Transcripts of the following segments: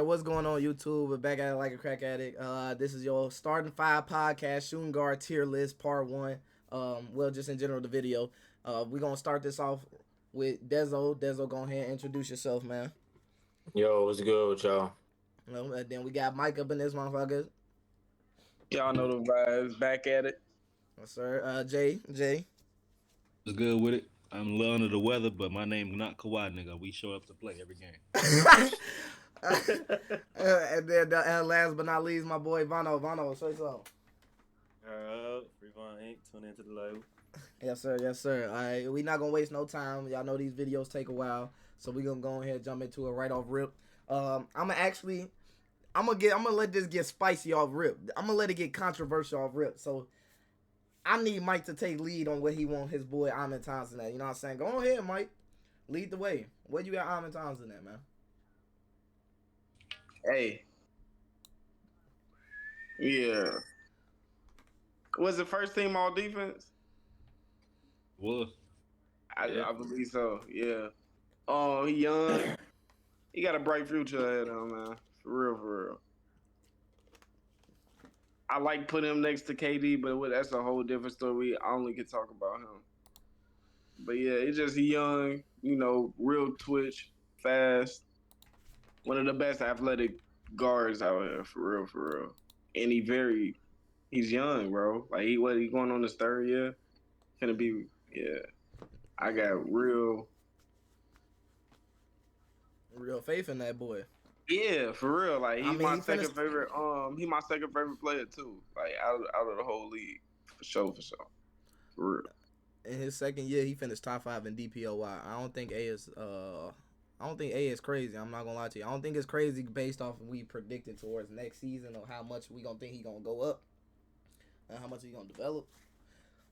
what's going on YouTube? We're back at it like a crack addict. This is your starting five podcast shooting guard tier list part one. Well, just in general the video. We're gonna start this off with Dezo. Dezo, go ahead and introduce yourself, man. Yo, what's good with y'all? And then we got Mike up in this motherfucker. Y'all know the vibes. Back at it. Yes, sir. Jay. What's good with it? I'm a little under the weather, but my name not Kawhi, nigga. We show up to play every game. And then last but not least, my boy Vonno. Vonno, say so. Free Von Inc. Tune into the label. Yes, sir. Yes, sir. All right, we not gonna waste no time. Y'all know these videos take a while, so we gonna go ahead and jump into it right off rip. I'm gonna let this get spicy off rip. I'm gonna let it get controversial off rip. So I need Mike to take lead on what he want his boy Amin Thompson at. You know what I'm saying? Go ahead, Mike. Lead the way. Where you got Amin Thompson at, man? Hey. Yeah. Was it first team all defense? Was. I believe so. Yeah. Oh, he young. He got a bright future ahead of him, man. For real. I like putting him next to KD, but that's a whole different story. I only can talk about him. But yeah, it's just he young, real twitch, fast. One of the best athletic guards out here, for real. And he's young, bro. Like he going on his third year? I got real faith in that boy. Yeah, for real. Like he's my second finished... favorite. He my second favorite player too. Like out of the whole league, for sure. For real. In his second year, he finished top 5 in DPOY. I don't think A is crazy. I'm not gonna lie to you. I don't think it's crazy based off of we predicted towards next season or how much we gonna think he gonna go up and how much he gonna develop.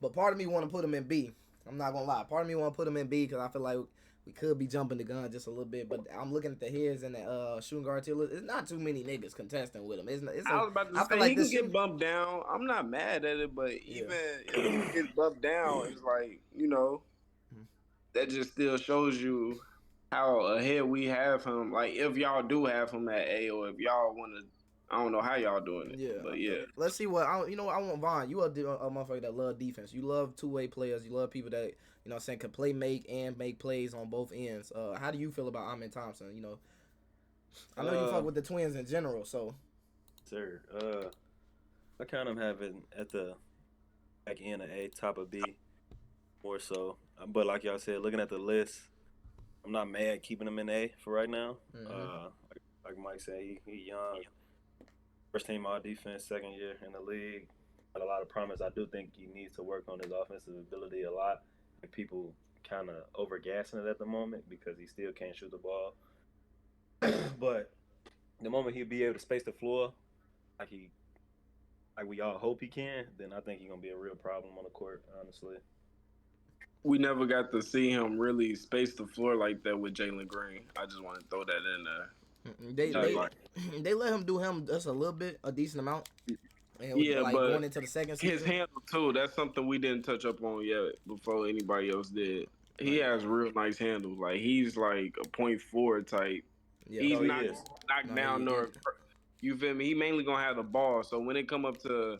But part of me want to put him in B. I'm not gonna lie. Part of me want to put him in B because I feel like we could be jumping the gun just a little bit. But I'm looking at the heads and the shooting guard tier list. It's not too many niggas contesting with him. I was about to say he can get bumped down. I'm not mad at it, but even if he gets bumped down, it's like that just still shows you how ahead we have him. Like if y'all do have him at A, or if y'all want to. I don't know how y'all doing it. Yeah. But yeah. Let's see what I want Von. You a motherfucker that love defense. You love two-way players. You love people that, can make plays on both ends. How do you feel about Amin Thompson? I know you fuck with the Twins in general, so. Sir, I kind of have it at the back end of A, top of B, more so. But like y'all said, looking at the list, I'm not mad keeping him in A for right now. Mm-hmm. Like Mike said, he young. First team all defense, second year in the league. Got a lot of promise. I do think he needs to work on his offensive ability a lot. And people kind of overgassing it at the moment because he still can't shoot the ball. But the moment he'll be able to space the floor, like we all hope he can, then I think he's gonna be a real problem on the court, honestly. We never got to see him really space the floor like that with Jalen Green. I just want to throw that in there. They let him do him just a little bit, a decent amount. And but going into the second season. His handle too. That's something we didn't touch up on yet before anybody else did. He has real nice handles. Like he's like a point forward type. Yeah, he's not knocked down nor. You feel me? He mainly gonna have the ball. So when it come up to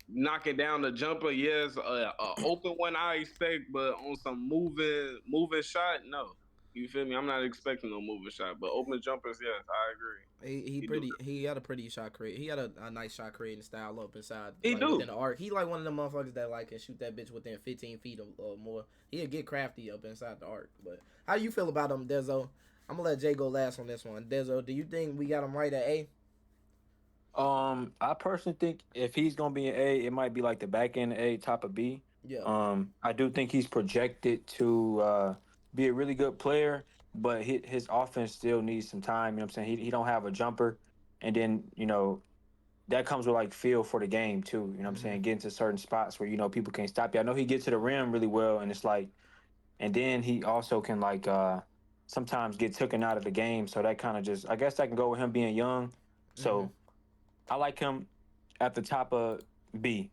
knocking down the jumper, yes, a open one I expect, but on some moving shot, no. You feel me? I'm not expecting no moving shot, but open jumpers, yes, I agree. He had a pretty shot create. He had a nice shot creating style up inside. Within the arc. He like one of them motherfuckers that can shoot that bitch within 15 feet or more. He'll get crafty up inside the arc. But how do you feel about him, Dezo? I'm gonna let Jay go last on this one. Dezo, do you think we got him right at A? I personally think if he's gonna be an A, it might be like the back end of A, top of B. Yeah. I do think he's projected to be a really good player, but his offense still needs some time. You know what I'm saying? He don't have a jumper, and then that comes with like feel for the game too. You know what I'm saying? Getting to certain spots where people can't stop you. I know he gets to the rim really well, and it's like, and then he also can like sometimes get taken out of the game. So that kind of just, I guess that can go with him being young. So I like him at the top of B,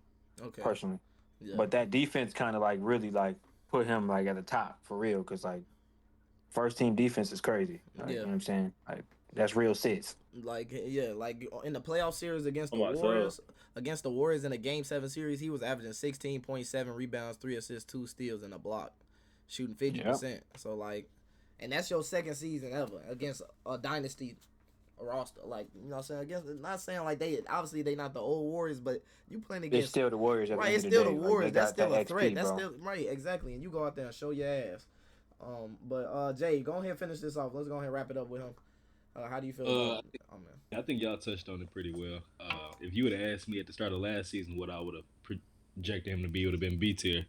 personally. Yeah. But that defense kind of like really like put him like at the top for real, because like first team defense is crazy. Like, you know what I'm saying? Like That's real sits. Like like in the playoff series against the Warriors, in a Game 7 series, he was averaging 16.7 rebounds, 3 assists, 2 steals, and a block, shooting 50%. So like, and that's your second season ever against a dynasty roster. Like, you know what I'm saying? Against, not saying like obviously they not the old Warriors, but you playing against. It's still the Warriors. Right, it's still the Warriors. That's still a threat. That's still right, exactly. And you go out there and show your ass. But Jay, go ahead and finish this off. Let's go ahead and wrap it up with him. How do you feel about it? Oh, man. I think y'all touched on it pretty well. If you would have asked me at the start of last season what I would have projected him to be, it would have been B tier.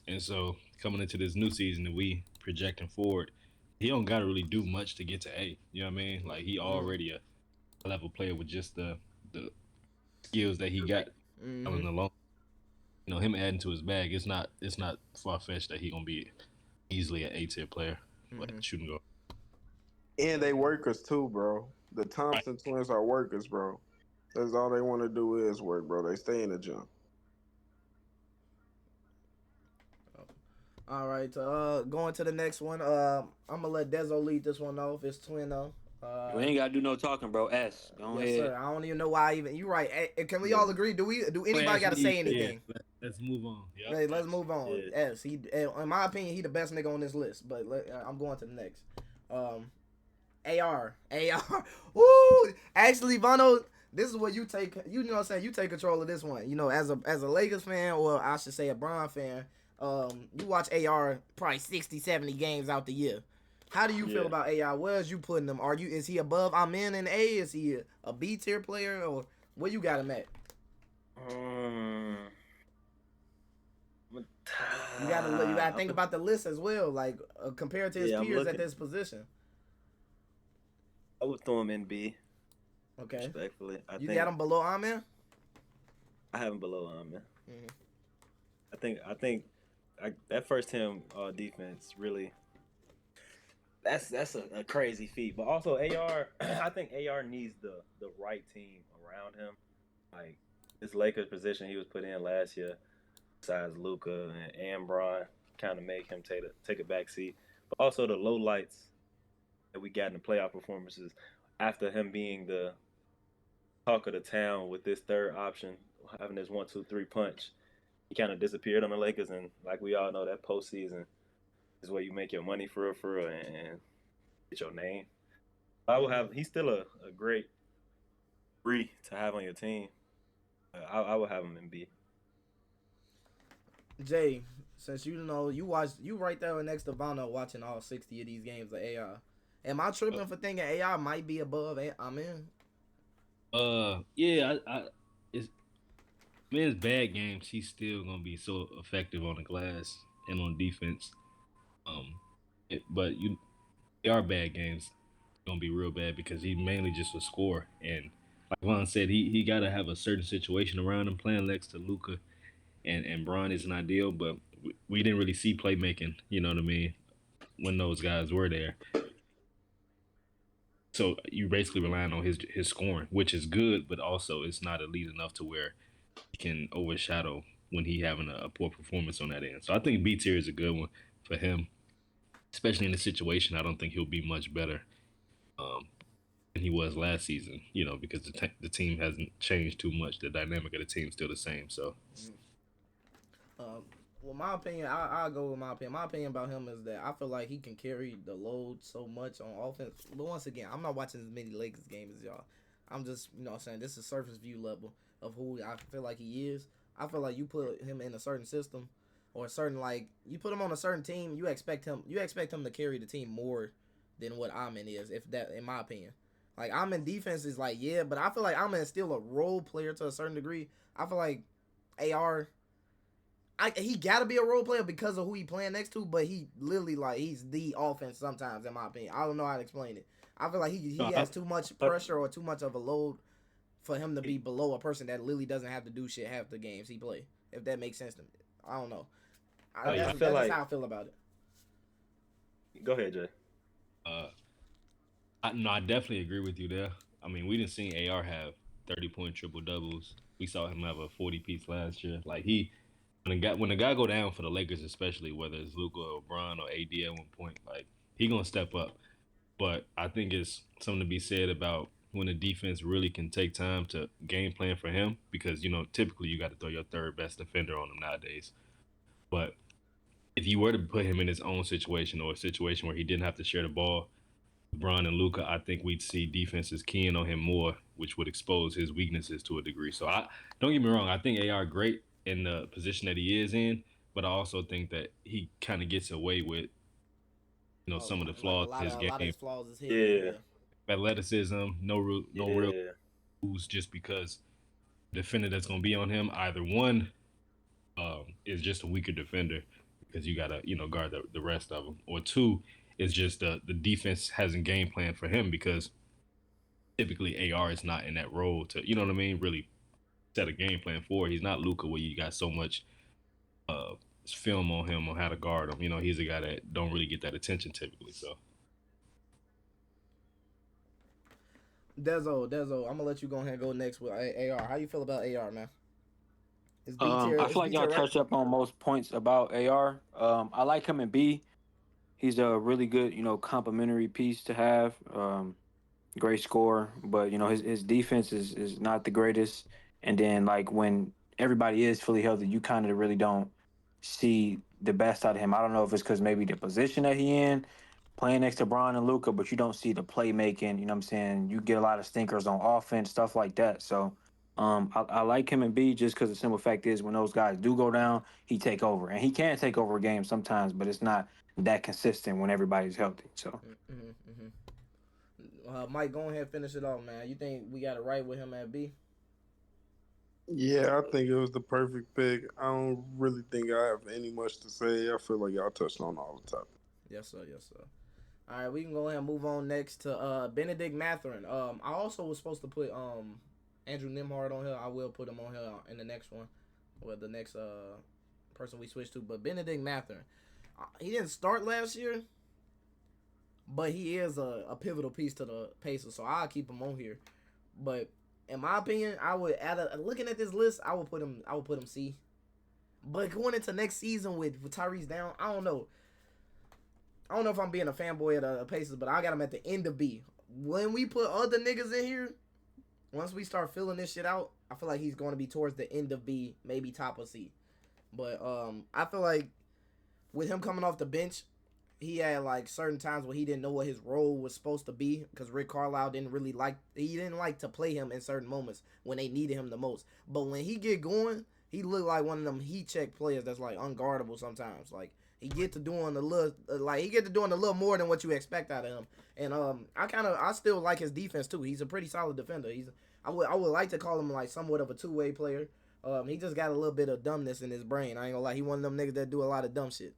And so coming into this new season that we projecting forward, he don't got to really do much to get to A. You know what I mean? Like, he already a level player with just the skills that he got coming along. You know, him adding to his bag, it's not far fetched that he gonna be easily an A tier player, but shooting guard. And they workers too, bro. The Thompson twins are workers, bro. That's all they want to do is work, bro. They stay in the gym. All right, going to the next one. I'm gonna let Dezo lead this one off. It's Twino. We ain't gotta do no talking, bro. S. Go ahead. Sir. I don't even know why. You right. Hey, can we all agree? Do anybody got to say anything? Yeah. Let's move on. Yep. Hey, let's move on. Yeah. S. In my opinion, he the best nigga on this list. But I'm going to the next. AR. Woo! Actually, Vonno, this is where you take. You know what I'm saying? You take control of this one. You know, as a Lakers fan, or I should say a Bron fan. You watch AR probably 60, 70 games out the year. How do you feel about AR? Where's you putting him? Is he above Amen and A? Is he a B tier player, or where you got him at? You gotta think about the list as well, like compared to his peers at this position. I would throw him in B. Okay. Respectfully, I think got him below Amen. I have him below Amen. I think that first team defense really. That's a crazy feat, but also AR. I think AR needs the right team around him. Like this Lakers position he was put in last year, besides Luka and Bron, kind of make him take a back seat. But also the low lights that we got in the playoff performances after him being the talk of the town with this third option, having this 1-2-3 punch. He kind of disappeared on the Lakers, and like we all know, that postseason is where you make your money for real, and get your name. He's still a great three to have on your team. I would have him in B. Jay, since you right there next to Vonno watching all 60 of these games of AR. Am I tripping for thinking AR might be above Amen? Yeah, it's man's bad games. He's still gonna be so effective on the glass and on defense. But they are bad games. Gonna be real bad because he mainly just a scorer. And like Von said, he gotta have a certain situation around him. Playing next to Luka and Bron isn't ideal, but we didn't really see playmaking. You know what I mean? When those guys were there. So you basically relying on his scoring, which is good, but also it's not elite enough to where he can overshadow when he having a poor performance on that end. So I think B tier is a good one for him, especially in the situation. I don't think he'll be much better than he was last season, you know, because the team hasn't changed too much. The dynamic of the team's still the same. So, well, my opinion, I'll go with my opinion. My opinion about him is that I feel like he can carry the load so much on offense. But once again, I'm not watching as many Lakers games as y'all. I'm just, you know what I'm saying, this is surface view level of who I feel like he is. I feel like you put him in a certain system or a certain, like, you put him on a certain team, you expect him to carry the team more than what Amen is, if that, in my opinion. Like, Amen defense is like, yeah, but I feel like Amen is still a role player to a certain degree. I feel like AR, he got to be a role player because of who he playing next to, but he literally, like, he's the offense sometimes, in my opinion. I don't know how to explain it. I feel like he has too much pressure or too much of a load for him to be below a person that literally doesn't have to do shit half the games he play, if that makes sense to me. I don't know. That's how I feel about it. Go ahead, Jay. I definitely agree with you there. I mean, we didn't see AR have 30-point triple doubles. We saw him have a 40-piece last year. Like when the guy go down for the Lakers, especially whether it's Luka or Bron or AD at one point, like he gonna step up. But I think it's something to be said about when the defense really can take time to game plan for him because, typically you got to throw your third best defender on him nowadays. But if you were to put him in his own situation or a situation where he didn't have to share the ball, LeBron and Luka, I think we'd see defenses keying on him more, which would expose his weaknesses to a degree. So I don't get me wrong, I think AR great in the position that he is in, but I also think that he kind of gets away with some of the flaws in his a lot of game. his flaws is hidden. Yeah. Athleticism, no real moves, just because the defender that's going to be on him, either one is just a weaker defender because you got to guard the rest of them, or two is just the defense hasn't game plan for him because typically AR is not in that role to really set a game plan for. He's not Luka where you got so much film on him on how to guard him. He's a guy that don't really get that attention typically. So Dezo, I'm gonna let you go ahead and go next with AR. How you feel about AR, man? I feel like y'all touched up on most points about AR. I like him in B. He's a really good, complimentary piece to have. Great score, but his defense is not the greatest. And then like when everybody is fully healthy, you kind of really don't see the best out of him. I don't know if it's because maybe the position that he in, playing next to Bron and Luka, but you don't see the playmaking. You know what I'm saying? You get a lot of stinkers on offense, stuff like that. So I like him in B just because the simple fact is when those guys do go down, he take over, and he can take over a game sometimes, but it's not that consistent when everybody's healthy. So. Mike, go ahead and finish it off, man. You think we got it right with him at B? Yeah, I think it was the perfect pick. I don't really think I have any much to say. I feel like y'all touched on all the topics. Yes, sir. All right, we can go ahead and move on next to Benedict Mathurin. I also was supposed to put Andrew Nimhard on here. I will put him on here in the next one, or the next person we switch to. But Benedict Mathurin, he didn't start last year, but he is a pivotal piece to the Pacers, so I'll keep him on here. But in my opinion, I would looking at this list, I would put him C. But going into next season with Tyrese down, I don't know if I'm being a fanboy of the Pacers, but I got him at the end of B. When we put other niggas in here, once we start filling this shit out, I feel like he's going to be towards the end of B, maybe top of C. But I feel like with him coming off the bench, he had like certain times where he didn't know what his role was supposed to be because Rick Carlisle didn't like to play him in certain moments when they needed him the most. But when he get going, he looked like one of them heat check players that's like unguardable sometimes. Like he get to doing a little more than what you expect out of him. And I still like his defense too. He's a pretty solid defender. I would like to call him like somewhat of a two-way player. He just got a little bit of dumbness in his brain. I ain't gonna lie. He one of them niggas that do a lot of dumb shit.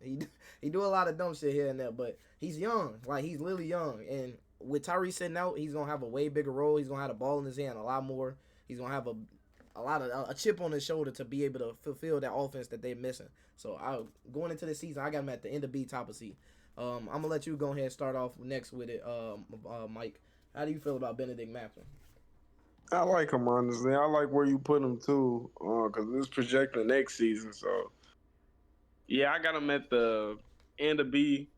He do a lot of dumb shit here and there, but he's young. Like, he's literally young. And with Tyrese sitting out, he's gonna have a way bigger role. He's gonna have the ball in his hand a lot more. He's gonna have a chip on his shoulder to be able to fulfill that offense that they're missing. So going into the season, I got him at the end of B, top of C. I'm gonna let you go ahead and start off next with it, Mike. How do you feel about Benedict Mathurin? I like him, honestly. I like where you put him, too, because this projecting next season. So, yeah, I got him at the end of B.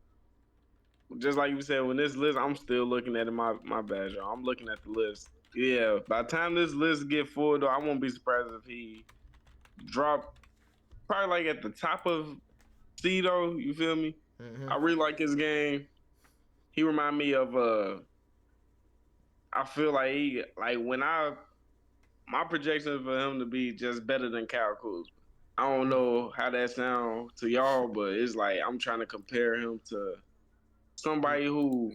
Just like you said, when this list, I'm still looking at it. My bad, y'all. I'm looking at the list. Yeah, by the time this list get full, though, I won't be surprised if he drop probably like at the top of C, though. You feel me? Mm-hmm. I really like his game. He remind me of I feel like my projection for him to be just better than Kyle Kuzma. I don't know how that sounds to y'all, but it's like I'm trying to compare him to somebody who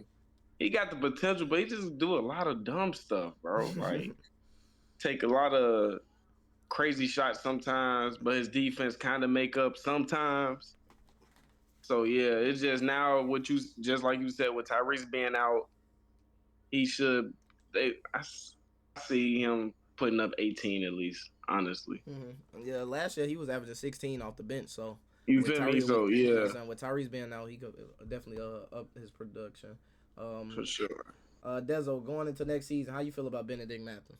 he got the potential, but he just do a lot of dumb stuff, bro. Like take a lot of crazy shots sometimes, but his defense kind of make up sometimes. So yeah, it's just now just like you said with Tyrese being out, he should. I see him putting up 18 at least, honestly. Mm-hmm. Yeah, last year he was averaging 16 off the bench, so you feel me? So yeah, with Tyrese being out, he could definitely up his production. For sure. Dezo, going into next season, how you feel about Benedict Mathurin?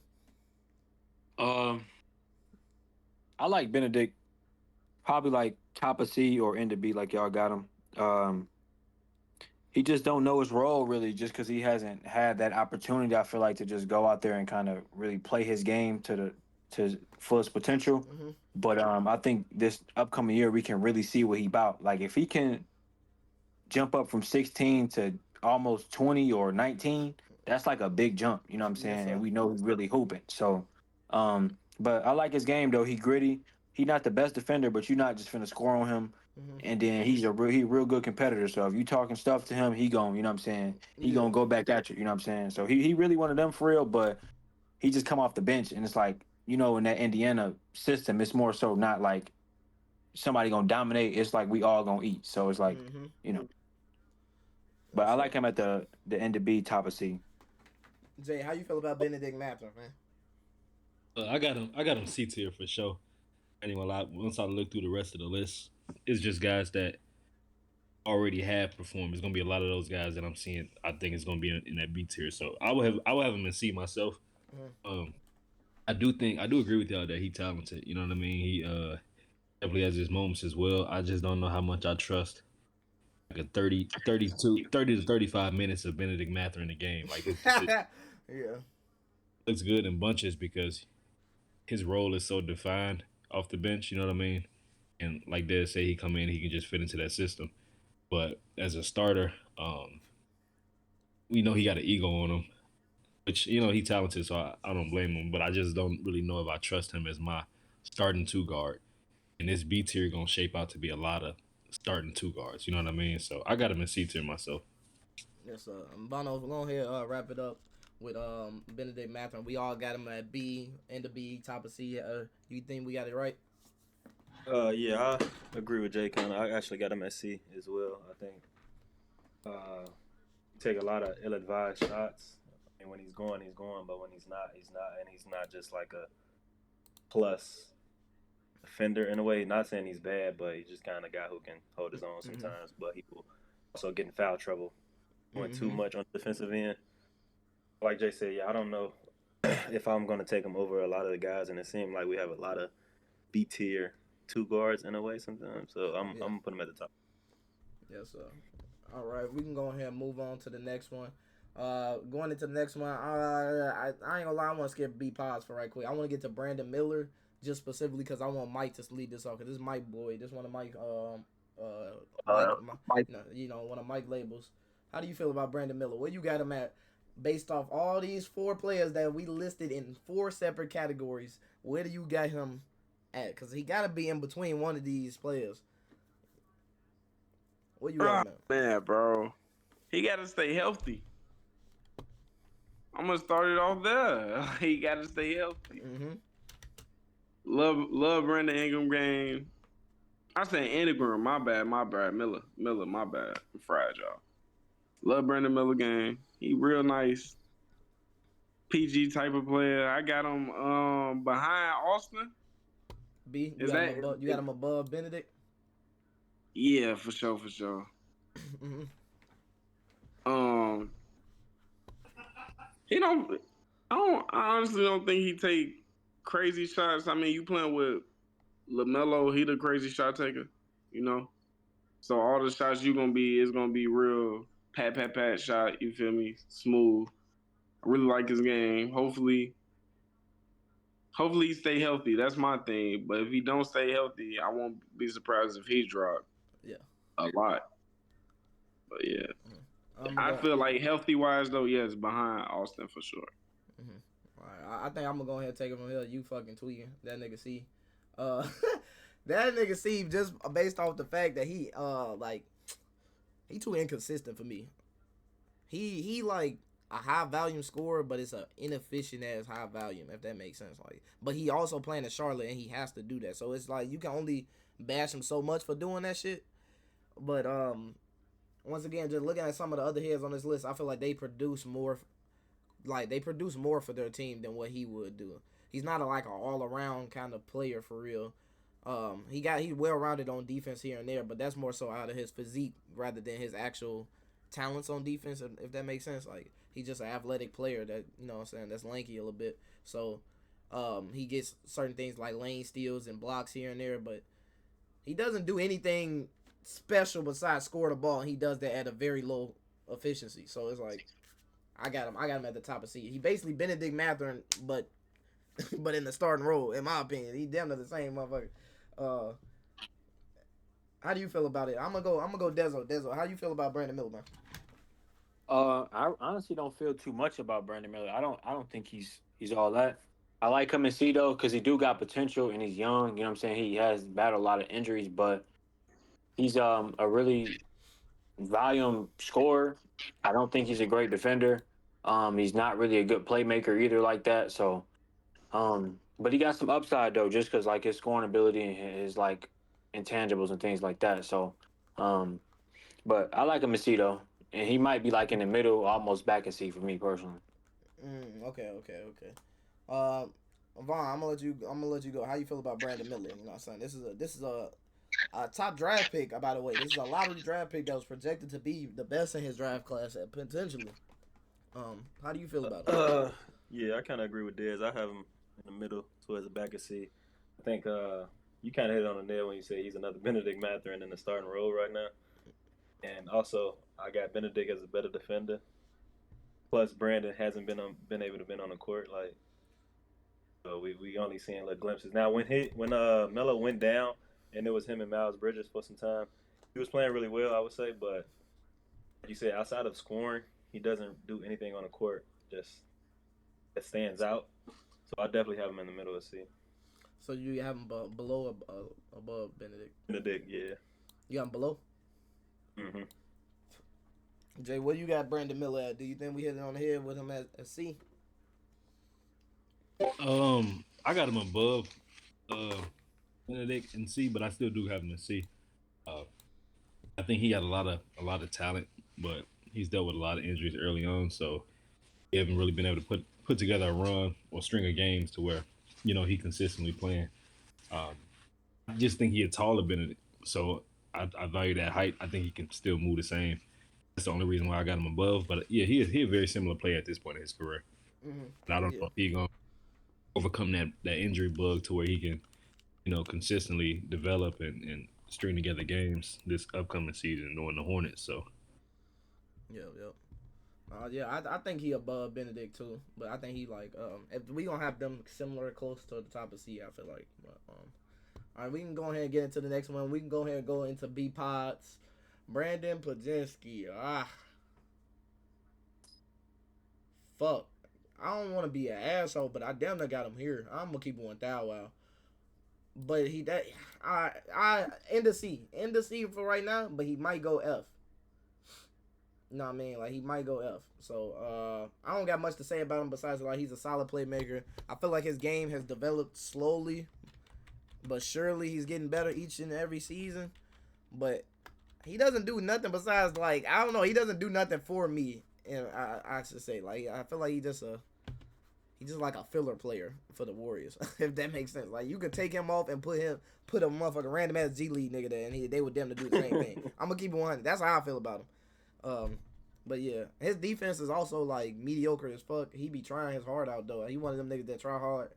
I like Benedict, probably like top of C or end of B, like y'all got him. he just don't know his role really, just because he hasn't had that opportunity. I feel like to just go out there and kind of really play his game to his fullest potential. Mm-hmm. But I think this upcoming year we can really see what he about. Like if he can jump up from 16 to almost 20 or 19, that's like a big jump. You know what I'm saying? Yes, And we know he's really hooping. So, but I like his game though. He gritty. He not the best defender, but you're not just finna score on him. Mm-hmm. And then he real good competitor. So if you talking stuff to him, he gon' you know what I'm saying, he gonna go back at you. You know what I'm saying? So he really one of them for real. But he just come off the bench, and it's like in that Indiana system, it's more so not like somebody gonna dominate. It's like we all gonna eat. So it's like Mm-hmm. you know. But I like him at the end of B, top of C. Jay, how you feel about Benedict Mather, man? I got him C tier for sure. Anyway, once I look through the rest of the list, it's just guys that already have performed. It's gonna be a lot of those guys that I'm seeing. I think it's gonna be in that B tier. So I will have him in C myself. Mm-hmm. I do agree with y'all that he talented. You know what I mean? He definitely has his moments as well. I just don't know how much I trust like a 30 to 35 minutes of Benedict Mather in the game. Like it yeah, looks good in bunches because his role is so defined off the bench. You know what I mean? And like Des say, he come in, he can just fit into that system. But as a starter, we know he got an ego on him, which he talented, so I don't blame him. But I just don't really know if I trust him as my starting two guard. And this B tier gonna shape out to be a lot of starting two guards. You know what I mean? So I got him in C tier myself. Yes, Vonno, go ahead, wrap it up with Benedict Mather. We all got him at B, end of B, top of C. You think we got it right? Yeah, I agree with Jay. I actually got him at C as well. I think take a lot of ill-advised shots. And when he's going, but when he's not, and he's not just like a plus defender in a way. Not saying he's bad, but he's just kind of guy who can hold his own sometimes. But he will also get in foul trouble going too much on the defensive end. Like Jay said, I don't know if I'm going to take him over a lot of the guys, and it seemed like we have a lot of B tier two guards in a way sometimes. So I'm gonna put him at the top. Yes, sir. All right, we can go ahead and move on to the next one. Going into the next one, I ain't gonna lie, I want to skip B pause for right quick. I want to get to Brandon Miller just specifically because I want Mike to lead this off. Cause this is Mike boy. This one of Mike one of Mike labels. How do you feel about Brandon Miller? Where you got him at? Based off all these four players that we listed in four separate categories, where do you got him at? Because he got to be in between one of these players. Where you at, man, bro? He got to stay healthy. I'm going to start it off there. He got to stay healthy. Mm-hmm. Love Brandon Ingram game. I said Ingram, my bad. Miller, my bad. I'm fried, y'all. Love Brandon Miller game. He real nice. PG type of player. I got him behind Austin. B, you got him above Benedict? Yeah, for sure. Mm-hmm. I honestly don't think he take crazy shots. I mean, you playing with LaMelo, he the crazy shot taker, So all the shots it's gonna be real pat shot, you feel me? Smooth. I really like his game. Hopefully he stay healthy. That's my thing. But if he don't stay healthy, I won't be surprised if he drop. Yeah. A lot. But yeah. I feel like healthy wise though, yes, behind Austin for sure. Mm-hmm. All right. I think I'm gonna go ahead and take it from here. You fucking tweaking. That nigga C. That nigga C just based off the fact that he too inconsistent for me. He like a high volume scorer, but it's a inefficient ass high volume, if that makes sense. Like, but he also playing in Charlotte and he has to do that. So it's like you can only bash him so much for doing that shit. But once again, just looking at some of the other heads on this list, I feel like they produce more. Like they produce more for their team than what he would do. He's not like an all around kind of player for real. He's well rounded on defense here and there, but that's more so out of his physique rather than his actual talents on defense, if that makes sense. Like he's just an athletic player that what I'm saying, that's lanky a little bit. So he gets certain things like lane steals and blocks here and there, but he doesn't do anything special besides score the ball. And he does that at a very low efficiency. So it's like I got him at the top of C. He basically Benedict Mathurin, but in the starting role, in my opinion. He damn near the same motherfucker. How do you feel about it? I'm gonna go Dezo. Dezo, how you feel about Brandon Miller, man? I honestly don't feel too much about Brandon Miller. I don't think he's all that. I like him in C though because he do got potential and he's young. You know what I'm saying? He has battled a lot of injuries, but he's a really volume scorer. I don't think he's a great defender. He's not really a good playmaker either like that. So, but he got some upside though, just because like his scoring ability and his like intangibles and things like that. So, but I like him in C though, and he might be like in the middle, almost back in C for me personally. Okay. Vaughn, I'm gonna let you go. How you feel about Brandon Miller? You know what I'm saying? This is a top draft pick, by the way. This is a lottery draft pick that was projected to be the best in his draft class potentially. How do you feel about it? Yeah, I kind of agree with Dez. I have him in the middle towards the back of C. I think you kind of hit it on the nail when you say he's another Benedict Mathurin in the starting role right now. And also, I got Benedict as a better defender. Plus, Brandon hasn't been able to be on the court. Like, so we only seeing little glimpses. Now, when Melo went down, and it was him and Miles Bridges for some time, he was playing really well, I would say. But like you said, outside of scoring, he doesn't do anything on the court just that stands out. So I definitely have him in the middle of C. So you have him below above Benedict? Benedict, yeah. You got him below? Mm-hmm. Jay, where you got Brandon Miller at? Do you think we hit it on the head with him at C? I got him above Benedict in C, but I still do have him in C. I think he got a lot of talent, but he's dealt with a lot of injuries early on, so he haven't really been able to put together a run or string of games to where he consistently playing. I just think he a taller Benedict, so I value that height. I think he can still move the same. That's the only reason why I got him above. But yeah, he a very similar player at this point in his career. Mm-hmm. And I don't know if he's gonna overcome that injury bug to where he can, consistently develop and string together games this upcoming season knowing the Hornets. So yeah, I think he above Benedict too, but I think he like if we gonna have them similar close to the top of C, I feel like. But, all right, we can go ahead and get into the next one. We can go ahead and go into B pods. Brandon Podzinski. Fuck. I don't want to be an asshole, but I damn near got him here. I'm gonna keep it 1,000. But I in the C for right now, but he might go F. You know what I mean? Like he might go F. So I don't got much to say about him besides like he's a solid playmaker. I feel like his game has developed slowly, but surely he's getting better each and every season. But he doesn't do nothing besides like I don't know. He doesn't do nothing for me, and I should say like I feel like he's just like a filler player for the Warriors, if that makes sense. Like you could take him off and put a motherfucking random ass G League nigga there, and they would damn to do the same thing. I'm gonna keep it 100. That's how I feel about him. But yeah, his defense is also like mediocre as fuck. He be trying his heart out though. He one of them niggas that try hard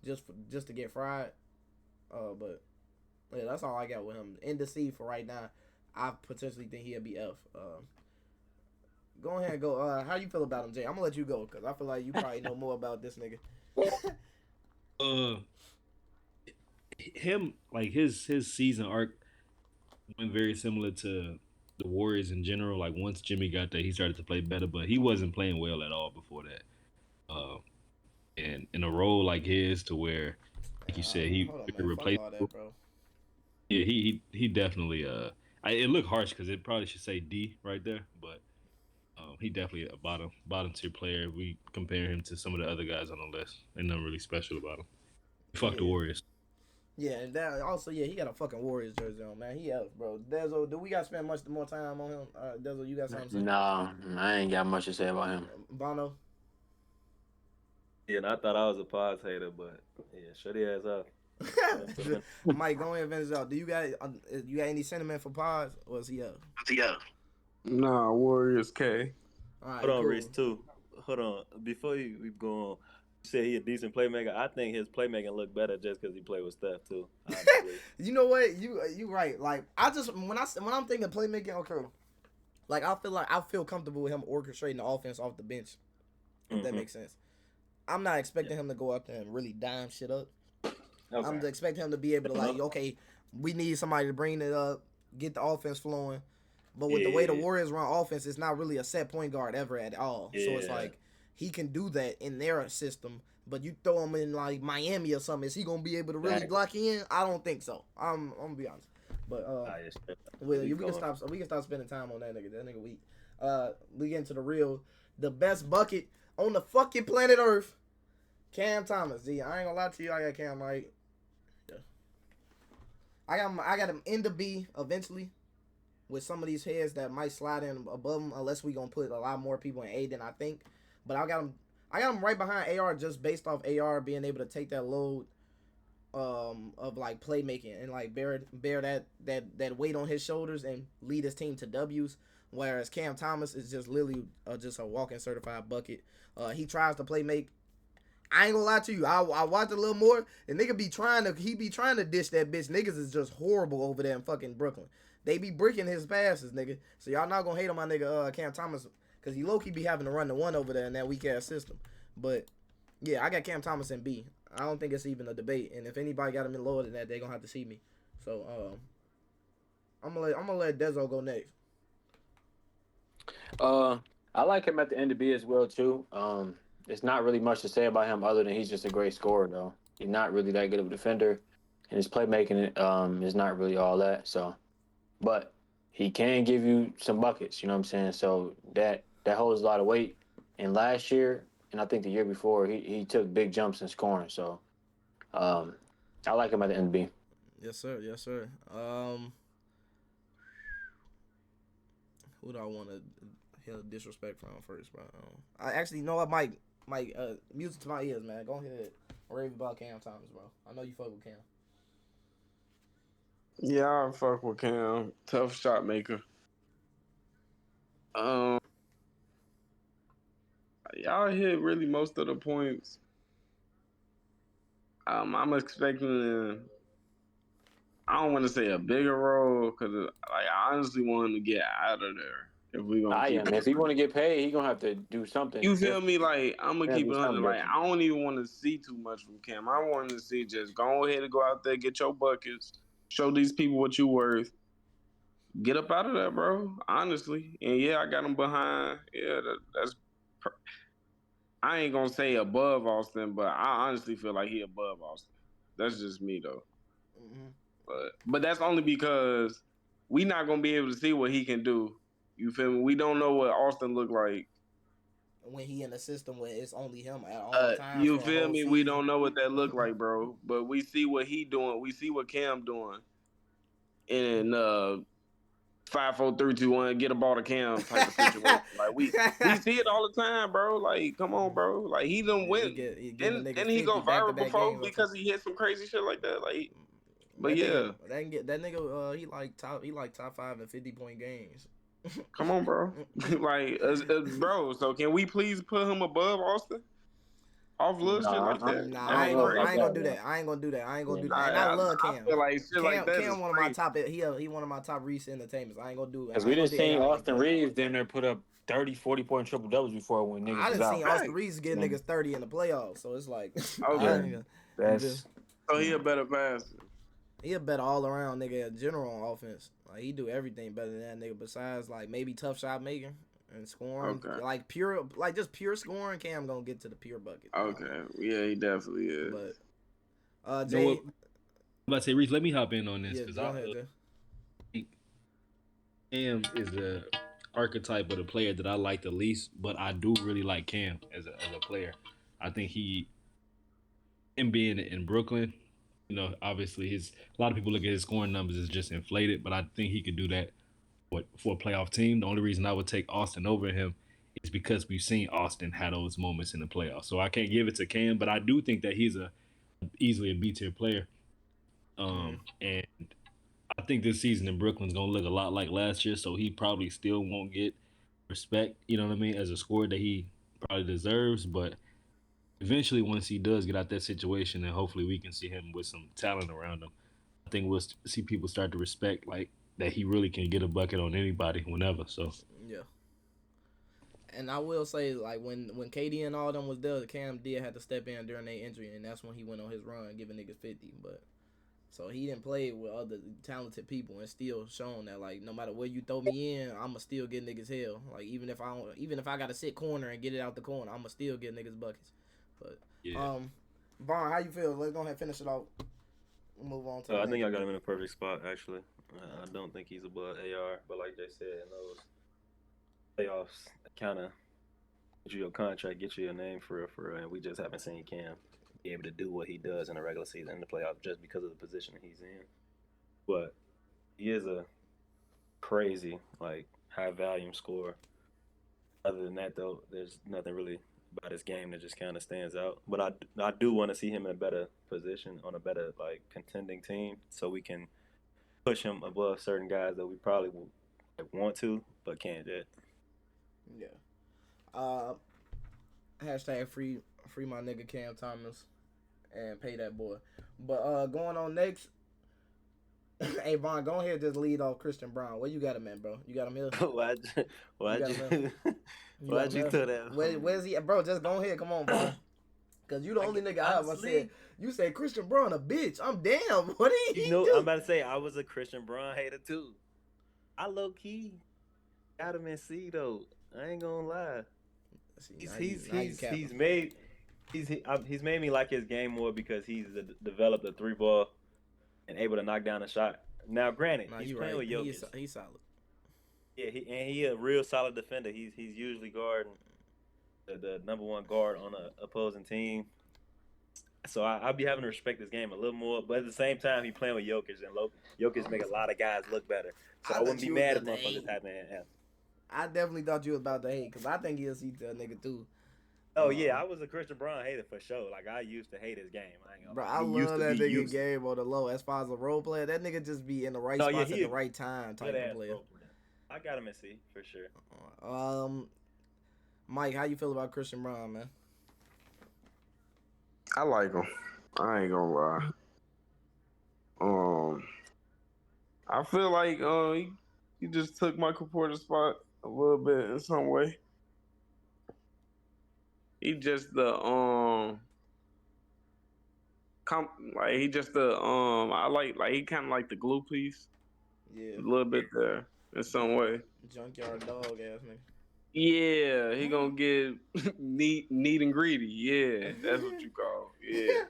just to get fried. But yeah, that's all I got with him. In the C for right now. I potentially think he'll be F. Go ahead and go. How you feel about him, Jay? I'm gonna let you go because I feel like you probably know more about this nigga. Him like his season arc went very similar to the Warriors in general. Like once Jimmy got there, he started to play better, but he wasn't playing well at all before that. And in a role like his, to where, like you said, he could replace. Yeah, he definitely. It looked harsh because it probably should say D right there, but he definitely a bottom tier player. If we compare him to some of the other guys on the list, ain't nothing really special about him. Fuck the Warriors. Yeah, and that also, he got a fucking Warriors jersey on, man. He out, bro. Dezo, do we got to spend much more time on him? Dezo, you got something to say? No, I ain't got much to say about him. Bono? Yeah, and I thought I was a Pods hater, but yeah, shut your ass up. Mike, go ahead and finish out. Do you got any sentiment for Pods, or is he up? Nah, Warriors K. All right, Hold on, cool. Reese, too. Hold on. Before we go on, you said he a decent playmaker. I think his playmaking look better just because he played with Steph, too. You know what? You right. Like, I just, when I'm thinking playmaking, okay, Like I feel comfortable with him orchestrating the offense off the bench. If that makes sense. I'm not expecting him to go up there and really dime shit up. Okay. I'm expecting him to be able to like, okay, we need somebody to bring it up, get the offense flowing. But with the way the Warriors run offense, it's not really a set point guard ever at all. So it's like he can do that in their system. But you throw him in like Miami or something, is he gonna be able to really block in? I don't think so. I'm gonna be honest. But we can stop spending time on that nigga. That nigga weak. We get into the best bucket on the fucking planet Earth. Cam Thomas. I ain't gonna lie to you. I got Cam right. Yeah. I got him in the B eventually, with some of these heads that might slide in above him, unless we gonna put a lot more people in A than I think. But I got him right behind AR just based off AR being able to take that load of like playmaking and like bear that weight on his shoulders and lead his team to W's. Whereas Cam Thomas is just literally just a walking certified bucket. He tries to play make. I ain't gonna lie to you. I watched a little more. And nigga be trying to dish that bitch. Niggas is just horrible over there in fucking Brooklyn. They be breaking his passes, nigga. So y'all not gonna hate on my nigga Cam Thomas, because he low-key be having to run the one over there in that weak-ass system. But, yeah, I got Cam Thomas in B. I don't think it's even a debate. And if anybody got him in lower than that, they gonna have to see me. So, I'm gonna let Dezo go next. I like him at the end of B as well, too. It's not really much to say about him other than he's just a great scorer, though. He's not really that good of a defender, and his playmaking is not really all that. So, but he can give you some buckets. You know what I'm saying? So that holds a lot of weight. And last year, and I think the year before, he took big jumps in scoring. So, I like him at the end of B. Yes, sir. Yes, sir. Who do I want to hear disrespect from first, bro? I actually know what Mike, music to my ears, man. Go ahead, rave about Cam Thomas, bro. I know you fuck with Cam. Yeah, I fuck with Cam. Tough shot maker. Y'all hit really most of the points. I'm expecting. I don't want to say a bigger role, because like, I honestly want him to get out of there. If we gonna if he want to get paid, he gonna have to do something. You feel me? Like, I'm gonna keep it under. Like, I don't even want to see too much from Cam. I want to see just go ahead and go out there, get your buckets, show these people what you worth, get up out of there, bro. Honestly, and yeah, I got him behind. Yeah, that's. I ain't gonna say above Austin, but I honestly feel like he above Austin. That's just me though. Mm-hmm. But that's only because we not gonna be able to see what he can do. You feel me? We don't know what Austin look like when he in the system where it's only him at all times. You feel me? Season. We don't know what that look like, bro. But we see what he doing. We see what Cam doing. And 5, 4, 3, 2, 1, get a ball to Cam type of situation. Like we see it all the time, bro. Like, come on, bro. Like, he done win. Then he go viral before because he hit some crazy shit like that. Like, but that nigga, he like top 5 in 50-point games. Come on, bro. Like, bro. So can we please put him above Austin? Off little shit like that. Nah, I ain't gonna do that. I ain't gonna do that. And I love Cam. I feel like shit like that. Cam one of my top. He one of my top recent entertainers. I ain't gonna do it. Because we didn't see Austin Reeves then there put up 30, 40-point triple doubles before when niggas. I didn't see Austin Reeves get niggas 30 in the playoffs. So it's like, okay, so he a better passer. He a better all around nigga in general on offense. Like, he do everything better than that nigga besides like maybe tough shot making and scoring. Okay. Like just pure scoring. Cam gonna get to the pure bucket. Okay. Yeah, he definitely is. But Jay, I'm about to say, Reese, let me hop in on this because Cam is the archetype of the player that I like the least, but I do really like Cam as a player. I think him being in Brooklyn, you know, obviously a lot of people look at his scoring numbers as just inflated, but I think he could do that for a playoff team. The only reason I would take Austin over him is because we've seen Austin have those moments in the playoffs. So I can't give it to Cam, but I do think that he's easily a B-tier player. And I think this season in Brooklyn's gonna look a lot like last year, so he probably still won't get respect, you know what I mean, as a scorer that he probably deserves, but eventually, once he does get out that situation, and hopefully we can see him with some talent around him, I think we'll see people start to respect like that he really can get a bucket on anybody whenever. So yeah. And I will say, like, when KD and all them was there, Cam did have to step in during their injury, and that's when he went on his run, giving niggas 50. But so he didn't play with other talented people, and still shown that, like, no matter where you throw me in, I'ma still get niggas hell. Like, even if I gotta sit corner and get it out the corner, I'ma still get niggas buckets. But Vaughn, how you feel? Let's go ahead and finish it off. We'll move on to. I think I got him in a perfect spot. Actually, I don't think he's above AR, but like Jay said, in those playoffs, kind of get you your contract, get you your name for real, and we just haven't seen Cam be able to do what he does in the regular season in the playoffs just because of the position that he's in. But he is a crazy, like, high volume scorer. Other than that, though, there's nothing really about his game that just kind of stands out. But I do want to see him in a better position on a better, like, contending team so we can push him above certain guys that we probably will want to but can't yet. Yeah. Hashtag free my nigga Cam Thomas and pay that boy. But going on next. Hey Vaughn, go ahead and just lead off Christian Braun. Where you got him at, bro? You got him here? Why'd you throw that? Where's he at, bro? Just go ahead. Come on, bro. Because you the only nigga I said. You say Christian Braun a bitch. I'm damn. What did he do? I'm about to say I was a Christian Braun hater too. I low key got him in C though. I ain't gonna lie. He's made me like his game more because he's developed a 3-ball and able to knock down a shot. Now, granted, he's playing with Jokic. He's solid. Yeah, he a real solid defender. He's usually guarding the number one guard on an opposing team. So I'll be having to respect this game a little more. But at the same time, he playing with Jokic, and Jokic make a lot of guys look better. So I wouldn't be mad if motherfuckers happening. I definitely thought you was about to hate because I think he'll see that nigga too. Oh yeah, I was a Christian Braun hater for sure. Like I used to hate his game. I love that nigga game on the low. As far as a role player, that nigga just be in the right spots at the right time type of player. I got him at C for sure. Mike, how you feel about Christian Braun, man? I like him. I ain't gonna lie. I feel like he just took Michael Porter's spot a little bit in some way. He just I like he kind of like the glue piece. Yeah. A little bit there in some way. Junkyard dog ass nigga. Yeah, he gonna get neat and greedy. Yeah, that's what you call it.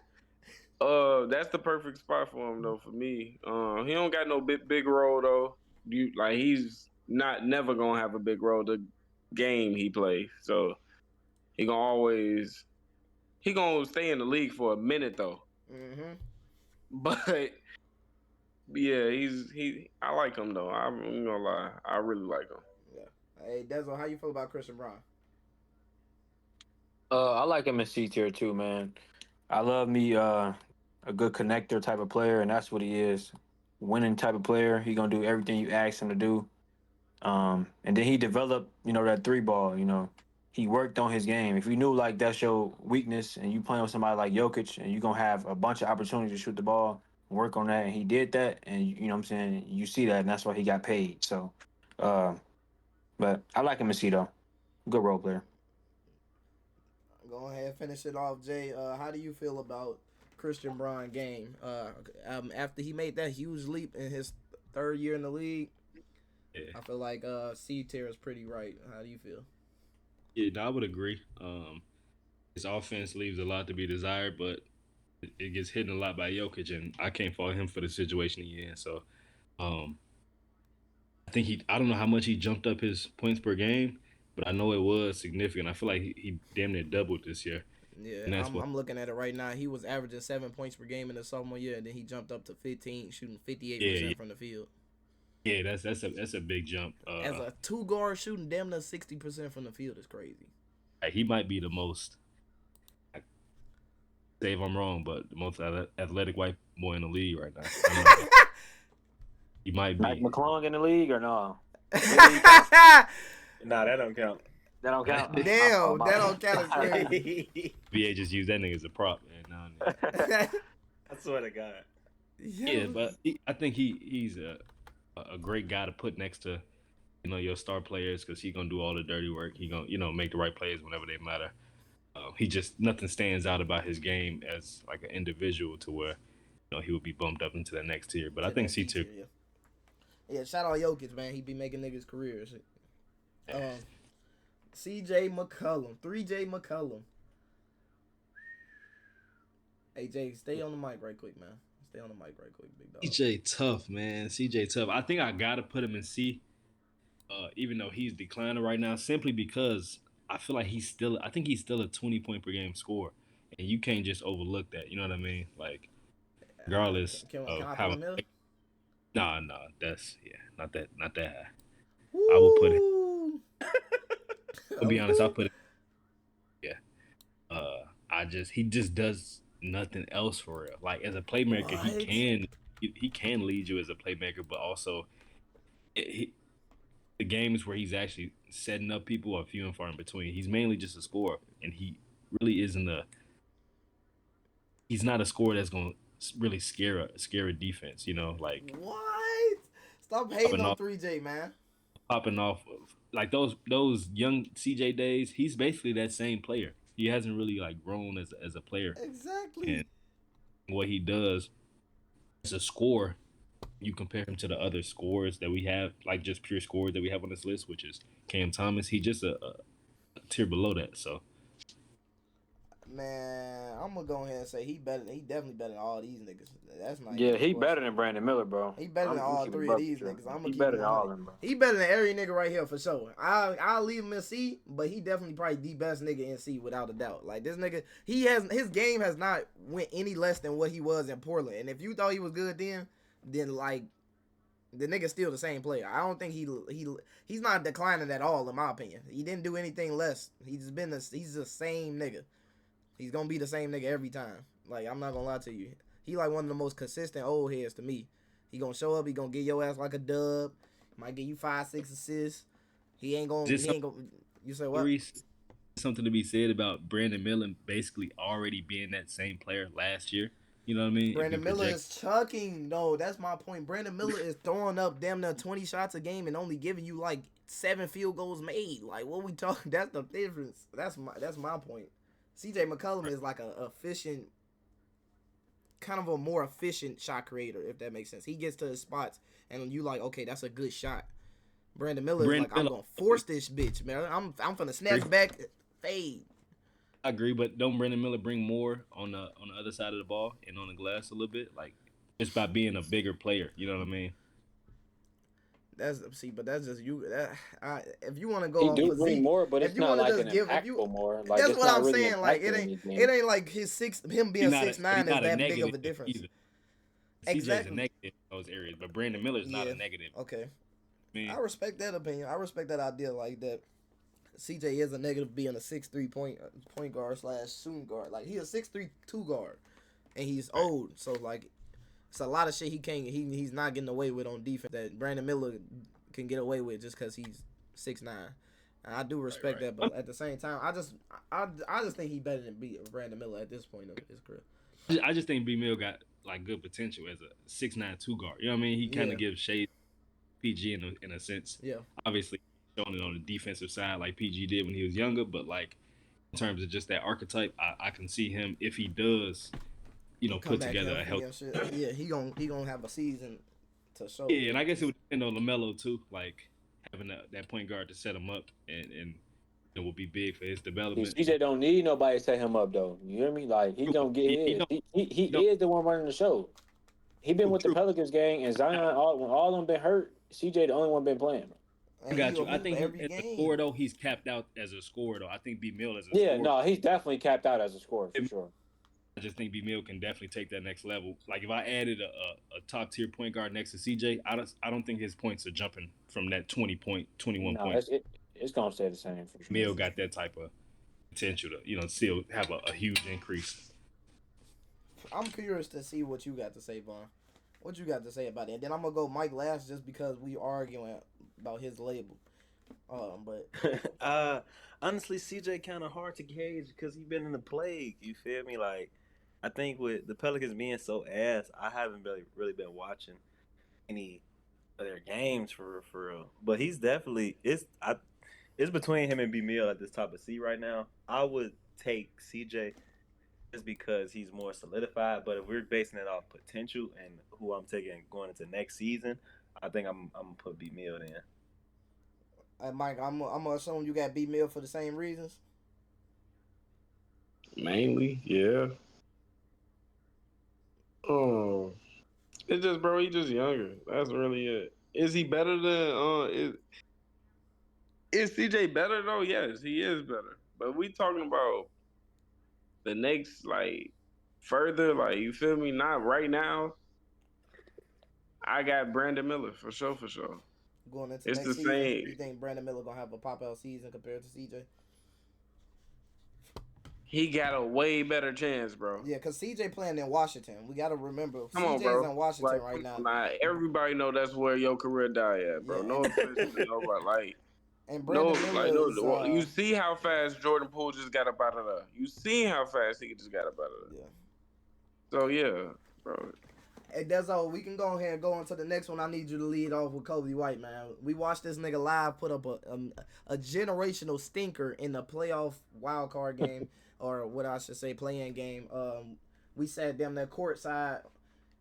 Yeah. That's the perfect spot for him though. For me, he don't got no big role though. He's never gonna have a big role the game he plays. So he gonna stay in the league for a minute though. Mm-hmm. But yeah, I like him though. I'm not gonna lie, I really like him. Hey, Dezo, how you feel about Christian Braun? I like him in C tier too, man. I love me a good connector type of player, and that's what he is. Winning type of player. He gonna do everything you ask him to do. And then he developed, that 3-ball. He worked on his game. If you knew like that's your weakness, and you playing with somebody like Jokic, and you gonna have a bunch of opportunities to shoot the ball, work on that, and he did that, and you know what I'm saying. You see that, and that's why he got paid. So. But I like him in C though. Good role player. Go ahead and finish it off, Jay. How do you feel about Christian Braun game? After he made that huge leap in his 3rd year in the league, yeah. I feel like C tier is pretty right. How do you feel? Yeah, I would agree. His offense leaves a lot to be desired, but it gets hidden a lot by Jokic, and I can't fault him for the situation he's in. So, I don't know how much he jumped up his points per game, but I know it was significant. I feel like he damn near doubled this year. Yeah, I'm looking at it right now. He was averaging 7 points per game in the sophomore year, and then he jumped up to 15, shooting 58% from the field. Yeah, that's a big jump. As a 2-guard shooting damn near 60% from the field is crazy. He might be the most. Say if I'm wrong, but the most athletic white boy in the league right now. He might be. Mike McClung in the league or no? Nah, that don't count. That don't count. Damn, that don't count as crazy. VA just used that nigga as a prop, man. I swear to God. Yeah, but I think he's a great guy to put next to, your star players because he's gonna do all the dirty work. He gonna, make the right plays whenever they matter. He just nothing stands out about his game as like an individual to where, he would be bumped up into the next tier. But I think C2. Yeah, shout out Jokic, man. He be making niggas careers. CJ McCollum, 3J McCollum. Hey Jay, stay on the mic right quick, man. Stay on the mic right quick, big dog. CJ tough, man. CJ tough. I think I gotta put him in C, even though he's declining right now, simply because I feel like I think he's still a 20-point per game scorer, and you can't just overlook that. You know what I mean? Like, regardless of how. Nah, that's not that high. Woo! I will put it. I'll be honest, I'll put it. Yeah. He just does nothing else for real. Like as a playmaker, he can lead you as a playmaker, but also the games where he's actually setting up people are few and far in between. He's mainly just a scorer, and he really isn't he's not a scorer that's gonna really scare a defense. Like what? Stop hating on 3J, man. Popping off of like those young CJ days. He's basically that same player. He hasn't really like grown as a player. Exactly. And what he does as a scorer, you compare him to the other scorers that we have, like just pure scorers that we have on this list, which is Cam Thomas. He just a tier below that. So, man, I'm gonna go ahead and say he definitely better than all these niggas. That's not. Yeah, he better than Brandon Miller, bro. He better than all three of these niggas. He better than all of them, bro. He better than every nigga right here for sure. I'll leave him in C, but he definitely probably the best nigga in C without a doubt. Like this nigga, his game has not went any less than what he was in Portland. And if you thought he was good then like the nigga's still the same player. I don't think he's not declining at all in my opinion. He didn't do anything less. He's the same nigga. He's gonna be the same nigga every time. Like I'm not gonna lie to you. He like one of the most consistent old heads to me. He gonna show up. He gonna get your ass like a dub. Might give you 5-6 assists. He ain't gonna. You say what? Something to be said about Brandon Miller basically already being that same player last year. You know what I mean? Brandon Miller is chucking. No, that's my point. Brandon Miller is throwing up damn near 20 shots a game and only giving you like 7 field goals made. Like what we talking? That's the difference. That's my point. CJ McCollum is like a efficient, kind of a more efficient shot creator, if that makes sense. He gets to his spots, and you like, okay, that's a good shot. Brandon Miller is like, I'm gonna force this bitch, man. I'm finna snatch back, fade. I agree, but don't Brandon Miller bring more on the other side of the ball and on the glass a little bit, like just by being a bigger player? You know what I mean? But that's just you. If you want to go, he do bring more, but it's not like an impactful more. Like, that's what I'm really saying. Like it ain't like him being 6'9" is that big of a difference. Exactly. CJ's a negative in those areas, but Brandon Miller's not a negative. Okay. I respect that opinion. I respect that idea. Like that, CJ is a negative being a 6'3" point guard / shooting guard. Like he's a 6'3" 2 guard, and he's old. So like. It's a lot of shit he's not getting away with on defense that Brandon Miller can get away with just because he's 6'9". And I do respect that, but at the same time, I just think he's better than Brandon Miller at this point of his career. I just think B Mill got like good potential as a 6'9" 2 guard. You know what I mean? He kind of gives shade PG in a sense. Yeah. Obviously, showing it on the defensive side like PG did when he was younger, but like in terms of just that archetype, I can see him if he does. Put together a healthy. Yeah, he gonna have a season to show. Yeah, and I guess it would depend on LaMelo too, like having that point guard to set him up, and it will be big for his development. CJ don't need nobody to set him up though. You hear me? Like he don't get his. He is the one running the show. He been with the Pelicans gang, and Zion when all of them been hurt. CJ the only one been playing. I got you. I think as a scorer though, he's capped out as a scorer though. I think B Mill as a scorer. No, he's definitely capped out as a scorer for sure. I just think B Mill can definitely take that next level. Like if I added a top tier point guard next to CJ, I don't think his points are jumping from that 21 points. It's gonna stay the same for sure. Mill got that type of potential to still have a huge increase. I'm curious to see what you got to say, Vaughn. What you got to say about it? And then I'm gonna go Mike last just because we arguing about his label. But honestly, CJ kind of hard to gauge because he been in the plague. You feel me? Like, I think with the Pelicans being so ass, I haven't really been watching any their games for real. But he's definitely it's between him and B Mill at this top of C right now. I would take CJ just because he's more solidified. But if we're basing it off potential and who I'm taking going into next season, I think I'm gonna put B Mill in. Mike, I'm gonna assume you got B Mill for the same reasons. Mainly, yeah. Oh, it's just, bro. He just younger. That's really it. Is he better than? Is CJ better though? Yes, he is better. But we talking about the next, like, further, like, you feel me? Not right now. I got Brandon Miller for sure, for sure. Going into It's the next season, same. you think Brandon Miller gonna have a pop out season compared to CJ? He got a way better chance, bro. Yeah, because CJ playing in Washington. We got to remember, Come on, CJ's bro. in Washington Like, right now. nah, everybody know that's where your career die at, bro. Yeah, No offense to nobody. Like, and no, Brandon like, Miller no. is, You see how fast Jordan Poole just got up out of there. You see how fast he just got up out of there. Yeah. So yeah, bro. Hey, that's all. We can go ahead and go on to the next one. I need you to lead off with Kobe White, man. We watched this nigga live put up a generational stinker in the playoff wild card game, or what I should say, play-in game. We sat down there courtside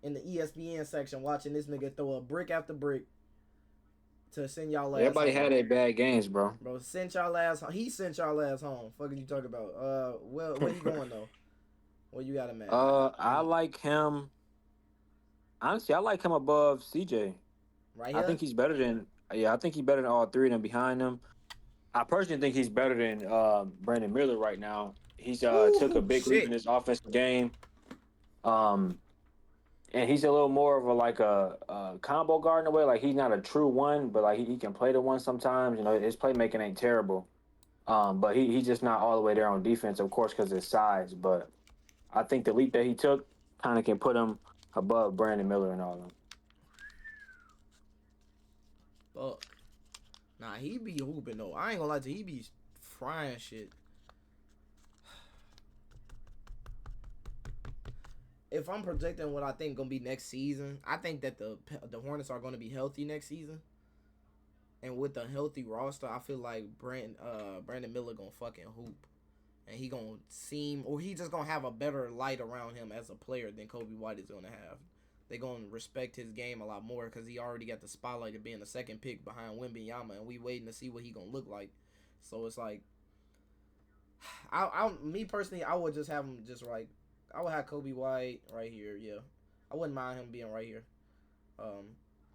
in the ESPN section watching this nigga throw a brick after brick to send y'all ass Everybody home. had their bad games, bro. Bro, sent y'all ass home. He sent y'all ass home. Fuck you talking about? Where you going though? Where you got him at? I like him. Honestly, I like him above CJ. Right here. I think he's better than. Yeah, I think he's better than all three of them behind him. I personally think he's better than Brandon Miller right now. He's took a big leap in his offensive game. And he's a little more of a combo guard in a way. Like, he's not a true one, but like he can play the one sometimes. You know, his playmaking ain't terrible. But he's just not all the way there on defense, of course, because of his size. But I think the leap that he took kind of can put him above Brandon Miller and all of them. Fuck. Nah, he be hooping though. I ain't gonna lie to you, he be frying shit. If I'm projecting what I think gonna be next season, I think that the Hornets are gonna be healthy next season. And with a healthy roster, I feel like Brandon Miller gonna fucking hoop. And he gonna seem, or he just gonna have a better light around him as a player than Kobe White is gonna have. They gonna respect his game a lot more because he already got the spotlight of being the second pick behind Wembanyama, and we waiting to see what he gonna look like. So it's like, me personally, I would just have him just like, I would have Kobe White right here. Yeah, I wouldn't mind him being right here.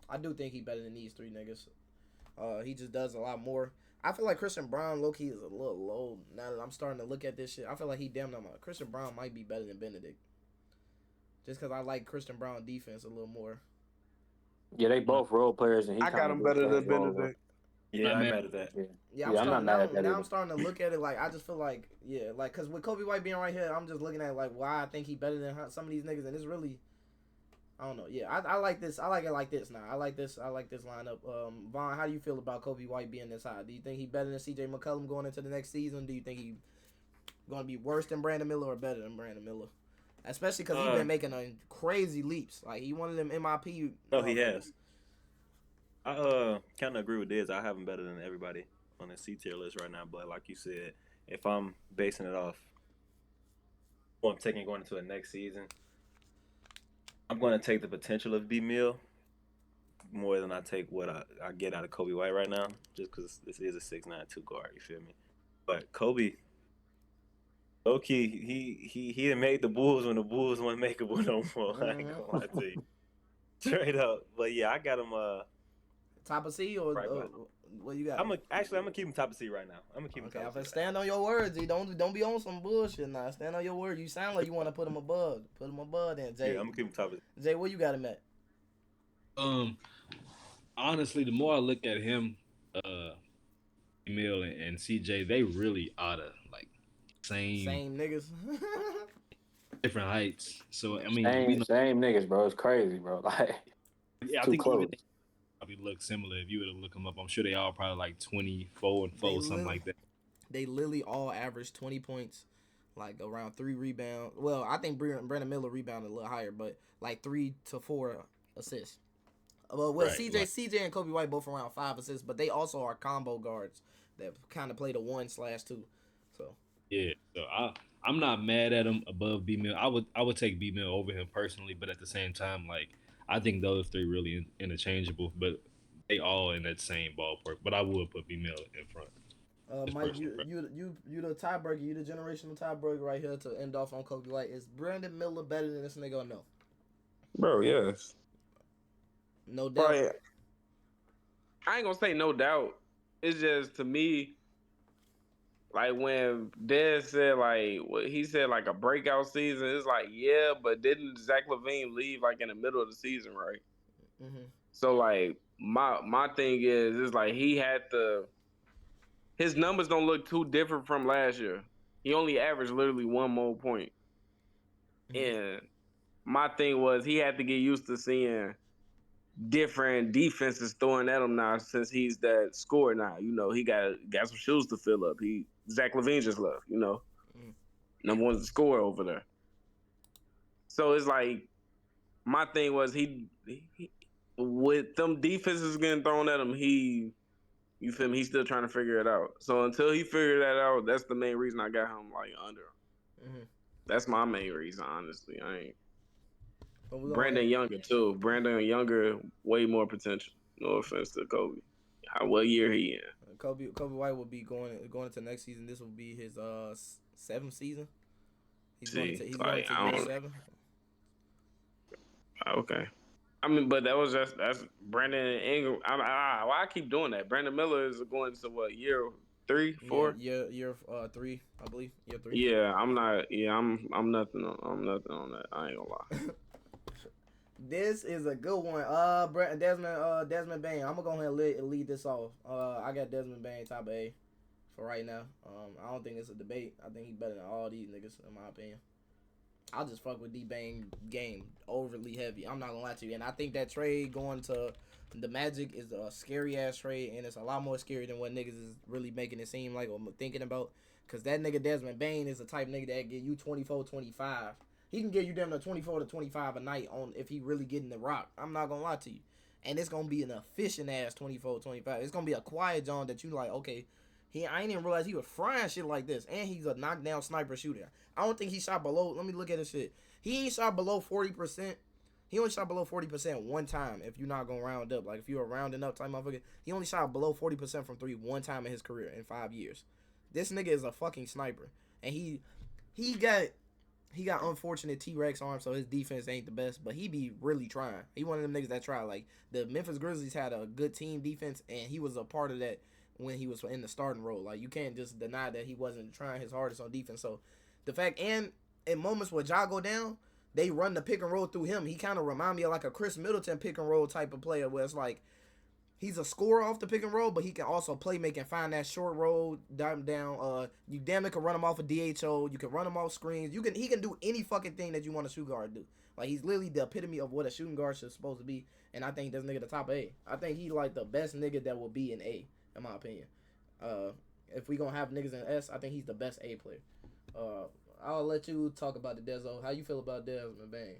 I do think he better than these three niggas. He just does a lot more. I feel like Christian Brown, low-key, is a little low now that I'm starting to look at this shit. I feel like he damn near Christian Brown might be better than Benedict. Just because I like Christian Brown defense a little more. Yeah, they both role players, and I got him better than Benedict. Yeah, I'm mad at that. Yeah, I'm not mad at that. Now I'm starting to look at it like, I just feel like, yeah, like, because with Kobe White being right here, I'm just looking at like why I think he better than some of these niggas, and it's really, I don't know. Yeah, I like this. I like it like this now. I like this lineup. Vaughn, how do you feel about Kobe White being this high? Do you think he better than CJ McCollum going into the next season? Do you think he going to be worse than Brandon Miller or better than Brandon Miller? Especially because he's been making crazy leaps. Like, he one of them MIP. No, he has. I kind of agree with Diz. I have him better than everybody on the C tier list right now. But like you said, if I'm basing it off what I'm taking going into the next season, I'm going to take the potential of B Mill more than I take what I get out of Kobe White right now, just because this is a 6'9" 2 guard. You feel me? But Kobe, low key, he had made the Bulls when the Bulls weren't makeable no more. I ain't gonna lie to you, straight up. But yeah, I got him. Top of C or right, what you got? I'm gonna keep him top of C right now. I'm gonna keep him top of C. Stand on your words. You don't be on some bullshit now. Stand on your word. You sound like you want to put him above. Put him above then, Jay. Yeah, I'm gonna keep him top of C. Jay, where you got him at? Honestly, the more I look at him, Emil and CJ, they really oughta like same niggas. different heights. So I mean, same niggas, bro. It's crazy, bro. Like, yeah, I think close. Probably look similar if you were to look them up. I'm sure they all probably like 24 and 4, something like that. They literally all average 20 points, like around 3 rebounds. Well, I think Brandon Miller rebounded a little higher, but like 3 to 4 assists. Well, CJ and Kobe White both around 5 assists, but they also are combo guards that kind of play the 1/2. So yeah, so I'm not mad at him above B Mill. I would take B Mill over him personally, but at the same time, like I think those three really interchangeable, but they all in that same ballpark. But I would put B Mill in front. Mike, you the tiebreaker. You the generational tiebreaker right here to end off on Kobe White. Is Brandon Miller better than this nigga or no? Bro, yes. No doubt. Right. I ain't gonna say no doubt. It's just to me, like when Dez said like what he said like a breakout season. It's like yeah, but didn't Zach LaVine leave like in the middle of the season, right? Mm-hmm. So like my thing is like he had to. His numbers don't look too different from last year. He only averaged literally 1 more point. Mm-hmm. And my thing was he had to get used to seeing different defenses throwing at him now since he's that scorer now. You know, he got some shoes to fill up. Zach LaVine just left, you know. Number one's the scorer over there. So it's like my thing was he with them defenses getting thrown at him, you feel me? He's still trying to figure it out. So until he figured that out, that's the main reason I got him like under. Mm-hmm. That's my main reason, honestly. I ain't. Brandon Younger too. Brandon Younger, way more potential. No offense to Kobe. What year he in? Kobe White will be going into next season. This will be his 7th season. He's going to year 7. Okay. I mean, but that's Brandon Ingram. Why I keep doing that? Brandon Miller is going to what, year 3, 4? Yeah, year 3, I believe. Year 3. Yeah, I'm not. Yeah, I'm nothing on that. I ain't gonna lie. This is a good one. Desmond Bain. I'm gonna go ahead and lead this off. I got Desmond Bain top A for right now. I don't think it's a debate. I think he's better than all these niggas in my opinion. I'll just fuck with D-Bane game overly heavy. I'm not gonna lie to you. And I think that trade going to the Magic is a scary ass trade, and it's a lot more scary than what niggas is really making it seem like or thinking about. Cause that nigga Desmond Bain is the type nigga that get you 24, 25. He can get you damn near 24 to 25 a night on if he really getting the rock. I'm not gonna lie to you. And it's gonna be an efficient ass 24, 25. It's gonna be a quiet John that you like, okay, I ain't even realize he was frying shit like this. And he's a knockdown sniper shooter. I don't think he shot below, let me look at his shit. He ain't shot below 40%. He only shot below 40% one time if you're not gonna round up. Like if you're a rounding up type motherfucker, he only shot below 40% from 3 one time in his career in 5 years. This nigga is a fucking sniper. And he got unfortunate T-Rex arms, so his defense ain't the best, but he be really trying. He one of them niggas that try. Like, the Memphis Grizzlies had a good team defense, and he was a part of that when he was in the starting role. Like, you can't just deny that he wasn't trying his hardest on defense. So, the fact, and in moments where Ja go down, they run the pick and roll through him. He kind of remind me of like a Chris Middleton pick and roll type of player where it's like, he's a scorer off the pick and roll, but he can also play make and find that short roll down. You damn it can run him off a DHO. You can run him off screens. He can do any fucking thing that you want a shoot guard to do. Like he's literally the epitome of what a shooting guard should supposed to be. And I think this nigga the top A. I think he like the best nigga that will be an A, in my opinion. If we gonna have niggas in S, I think he's the best A player. I'll let you talk about the Dezo. How you feel about Desmond Bain?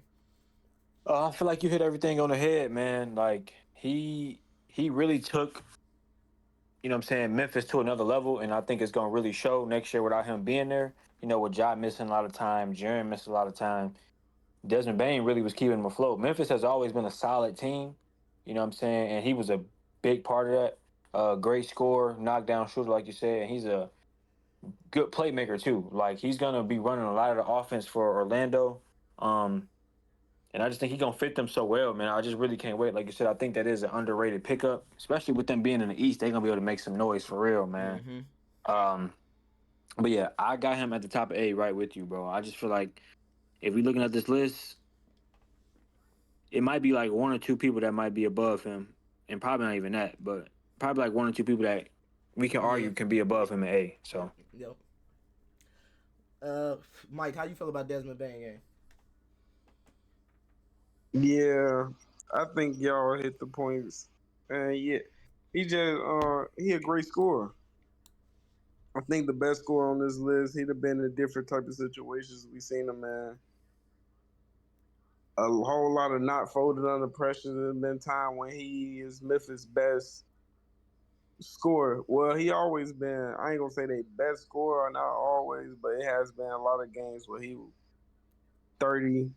I feel like you hit everything on the head, man. Like he really took, you know what I'm saying, Memphis to another level, and I think it's going to really show next year without him being there. You know, with Ja missing a lot of time, Jaren missed a lot of time. Desmond Bain really was keeping him afloat. Memphis has always been a solid team, you know what I'm saying, and he was a big part of that. Great scorer, knockdown shooter, like you said, and he's a good playmaker, too. Like, he's going to be running a lot of the offense for Orlando. And I just think he's going to fit them so well, man. I just really can't wait. Like you said, I think that is an underrated pickup, especially with them being in the East. They're going to be able to make some noise for real, man. Mm-hmm. But, yeah, I got him at the top of A right with you, bro. I just feel like if we're looking at this list, it might be like 1 or 2 people that might be above him, and probably not even that, but probably like 1 or 2 people that we can argue can be above him in A. So, yep. Mike, how you feel about Desmond Bain game? Yeah, I think y'all hit the points. Yeah, he a great scorer. I think the best scorer on this list. He'd have been in different type of situations we seen him in. a whole lot of not folded under pressure. There's been time when he is Memphis' best scorer. Well, he always been. I ain't gonna say they best scorer, not always, but it has been a lot of games where he 30,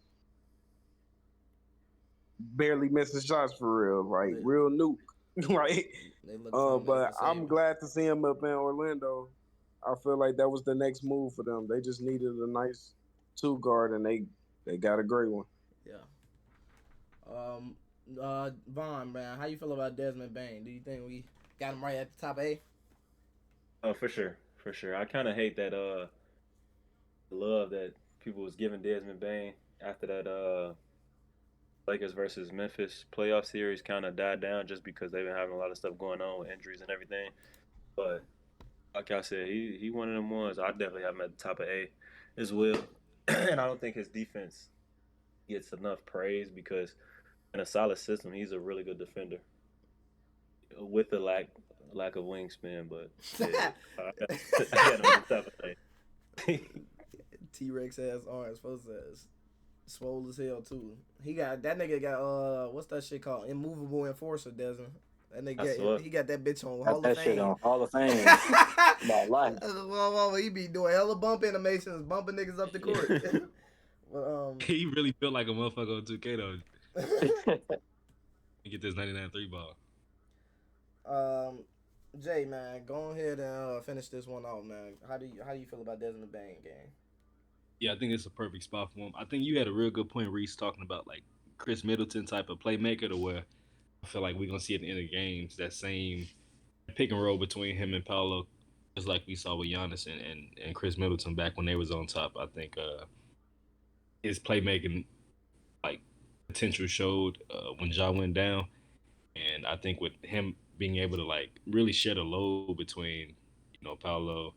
barely missing shots for real, like real nuke, right? But I'm glad to see him up in Orlando. I feel like that was the next move for them. They just needed a nice two guard, and they got a great one. Yeah. Von, man, how you feel about Desmond Bane? Do you think we got him right at the top A? For sure. I kind of hate that love that people was giving Desmond Bane after that Lakers versus Memphis playoff series kind of died down just because they've been having a lot of stuff going on with injuries and everything. But like I said, he one of them ones. I definitely have him at the top of A as well. And I don't think his defense gets enough praise because in a solid system, he's a really good defender with the lack of wingspan. But yeah, I got him at the top of A. T-Rex ass arms, folks says. Swole as hell too. He got that nigga got what's that shit called? Immovable enforcer, Desmond. That nigga he got that bitch on Hall of Fame. Shit on Hall of Fame. My life. Well, he be doing hella bump animations, bumping niggas up the court. But, he really feel like a motherfucker on 2K though. Get this 99 3 ball. Jay, man, go ahead and finish this one off, man. How do you feel about Desmond Bane game? Yeah, I think it's a perfect spot for him. I think you had a real good point, Reese, talking about like Chris Middleton type of playmaker to where I feel like we're gonna see at the end of games that same pick and roll between him and Paolo, just like we saw with Giannis and Chris Middleton back when they was on top. I think his playmaking like potential showed when Ja went down, and I think with him being able to like really shed a load between Paolo,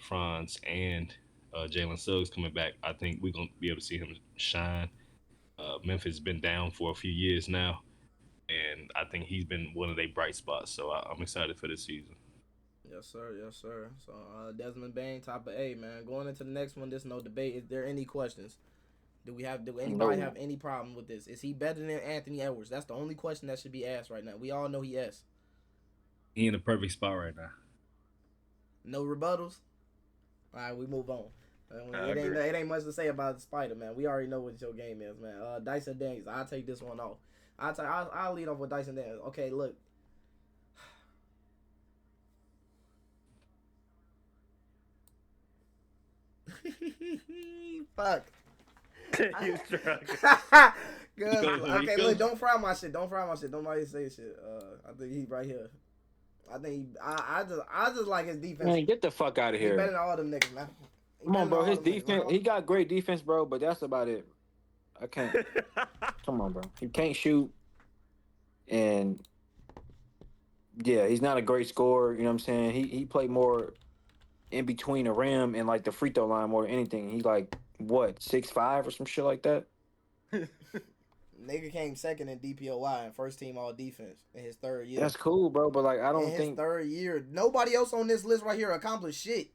Franz, and Jalen Suggs coming back, I think we're going to be able to see him shine. Memphis has been down for a few years now, and I think he's been one of their bright spots. So I'm excited for this season. Yes, sir. So Desmond Bane, top of A, man. Going into the next one, there's no debate. Is there any questions? Do anybody have any problem with this? Is he better than Anthony Edwards? That's the only question that should be asked right now. We all know he is. He in a perfect spot right now. No rebuttals? All right, we move on. It ain't much to say about Spider, man. We already know what your game is, man. Dyson Daniels, I'll take this one off. I'll lead off with Dyson Daniels. Okay, look. Fuck. You struck. Good. Okay, look, don't fry my shit. Nobody say shit. I think he's right here. I just like his defense. Man, get the fuck out of here. He's better than all them niggas, man. Come on, bro. His defense, he got great defense, bro, but that's about it. I can't. Come on, bro. He can't shoot. And, yeah, he's not a great scorer. You know what I'm saying? He played more in between the rim and, like, the free throw line more than anything. He's, like, what, 6'5" or some shit like that? Nigga came second in DPOY and first team all defense in his third year. That's cool, bro, but, like, I don't think... his third year. Nobody else on this list right here accomplished shit.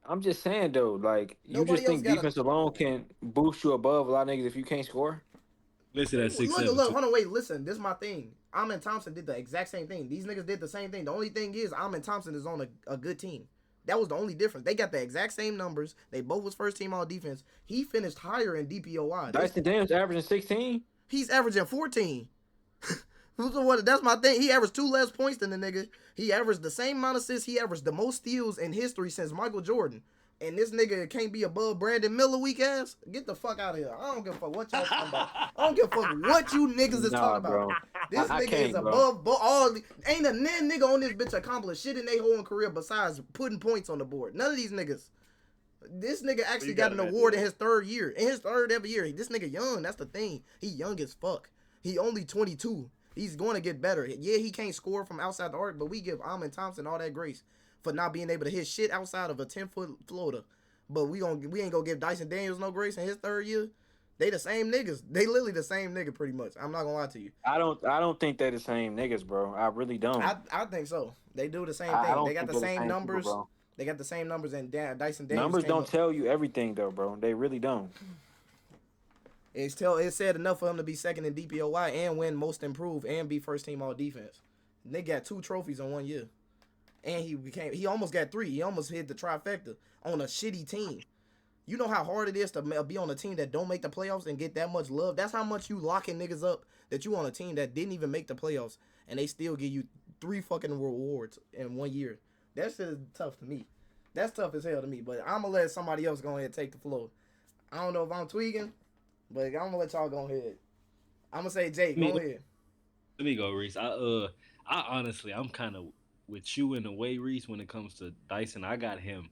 I'm just saying, though, like, you just think defense alone can boost you above a lot of niggas if you can't score? Listen at 6'7". Look, hold on, wait, listen. This is my thing. Amin Thompson did the exact same thing. These niggas did the same thing. The only thing is Amin Thompson is on a good team. That was the only difference. They got the exact same numbers. They both was first team all defense. He finished higher in DPOY. Dyson Daniels averaging 16? He's averaging 14. That's my thing. He averaged 2 less points than the nigga. He averaged the same amount of assists. He averaged the most steals in history since Michael Jordan. And this nigga can't be above Brandon Miller, weak ass. Get the fuck out of here. I don't give a fuck what y'all talking about. I don't give a fuck what you niggas is talking about. Bro. This nigga is above all. Ain't a nigga on this bitch accomplished shit in their whole career besides putting points on the board. None of these niggas. This nigga actually got an award in his third year. In his third every year. This nigga young. That's the thing. He young as fuck. He only 22. He's going to get better. Yeah, he can't score from outside the arc, but we give Amin Thompson all that grace for not being able to hit shit outside of a 10-foot floater. But we ain't gonna give Dyson Daniels no grace in his third year. They the same niggas. They literally the same nigga pretty much. I'm not gonna lie to you. I don't think they the same niggas, bro. I really don't. I think so. They do the same thing. They got the same numbers. People, they got the same numbers, and Dyson Daniels. Numbers don't tell you everything, though, bro. They really don't. It said enough for him to be second in DPOY and win most improved and be first team all defense. They got 2 trophies in 1 year. And he almost got 3. He almost hit the trifecta on a shitty team. You know how hard it is to be on a team that don't make the playoffs and get that much love? That's how much you locking niggas up that you on a team that didn't even make the playoffs and they still give you 3 fucking rewards in 1 year. That shit is tough to me. That's tough as hell to me. But I'm going to let somebody else go ahead and take the floor. I don't know if I'm tweaking, but I'm going to let y'all go ahead. I'm going to say, Jake, go ahead. Let me go, Reese. I honestly, I'm kind of with you in a way, Reese, when it comes to Dyson. I got him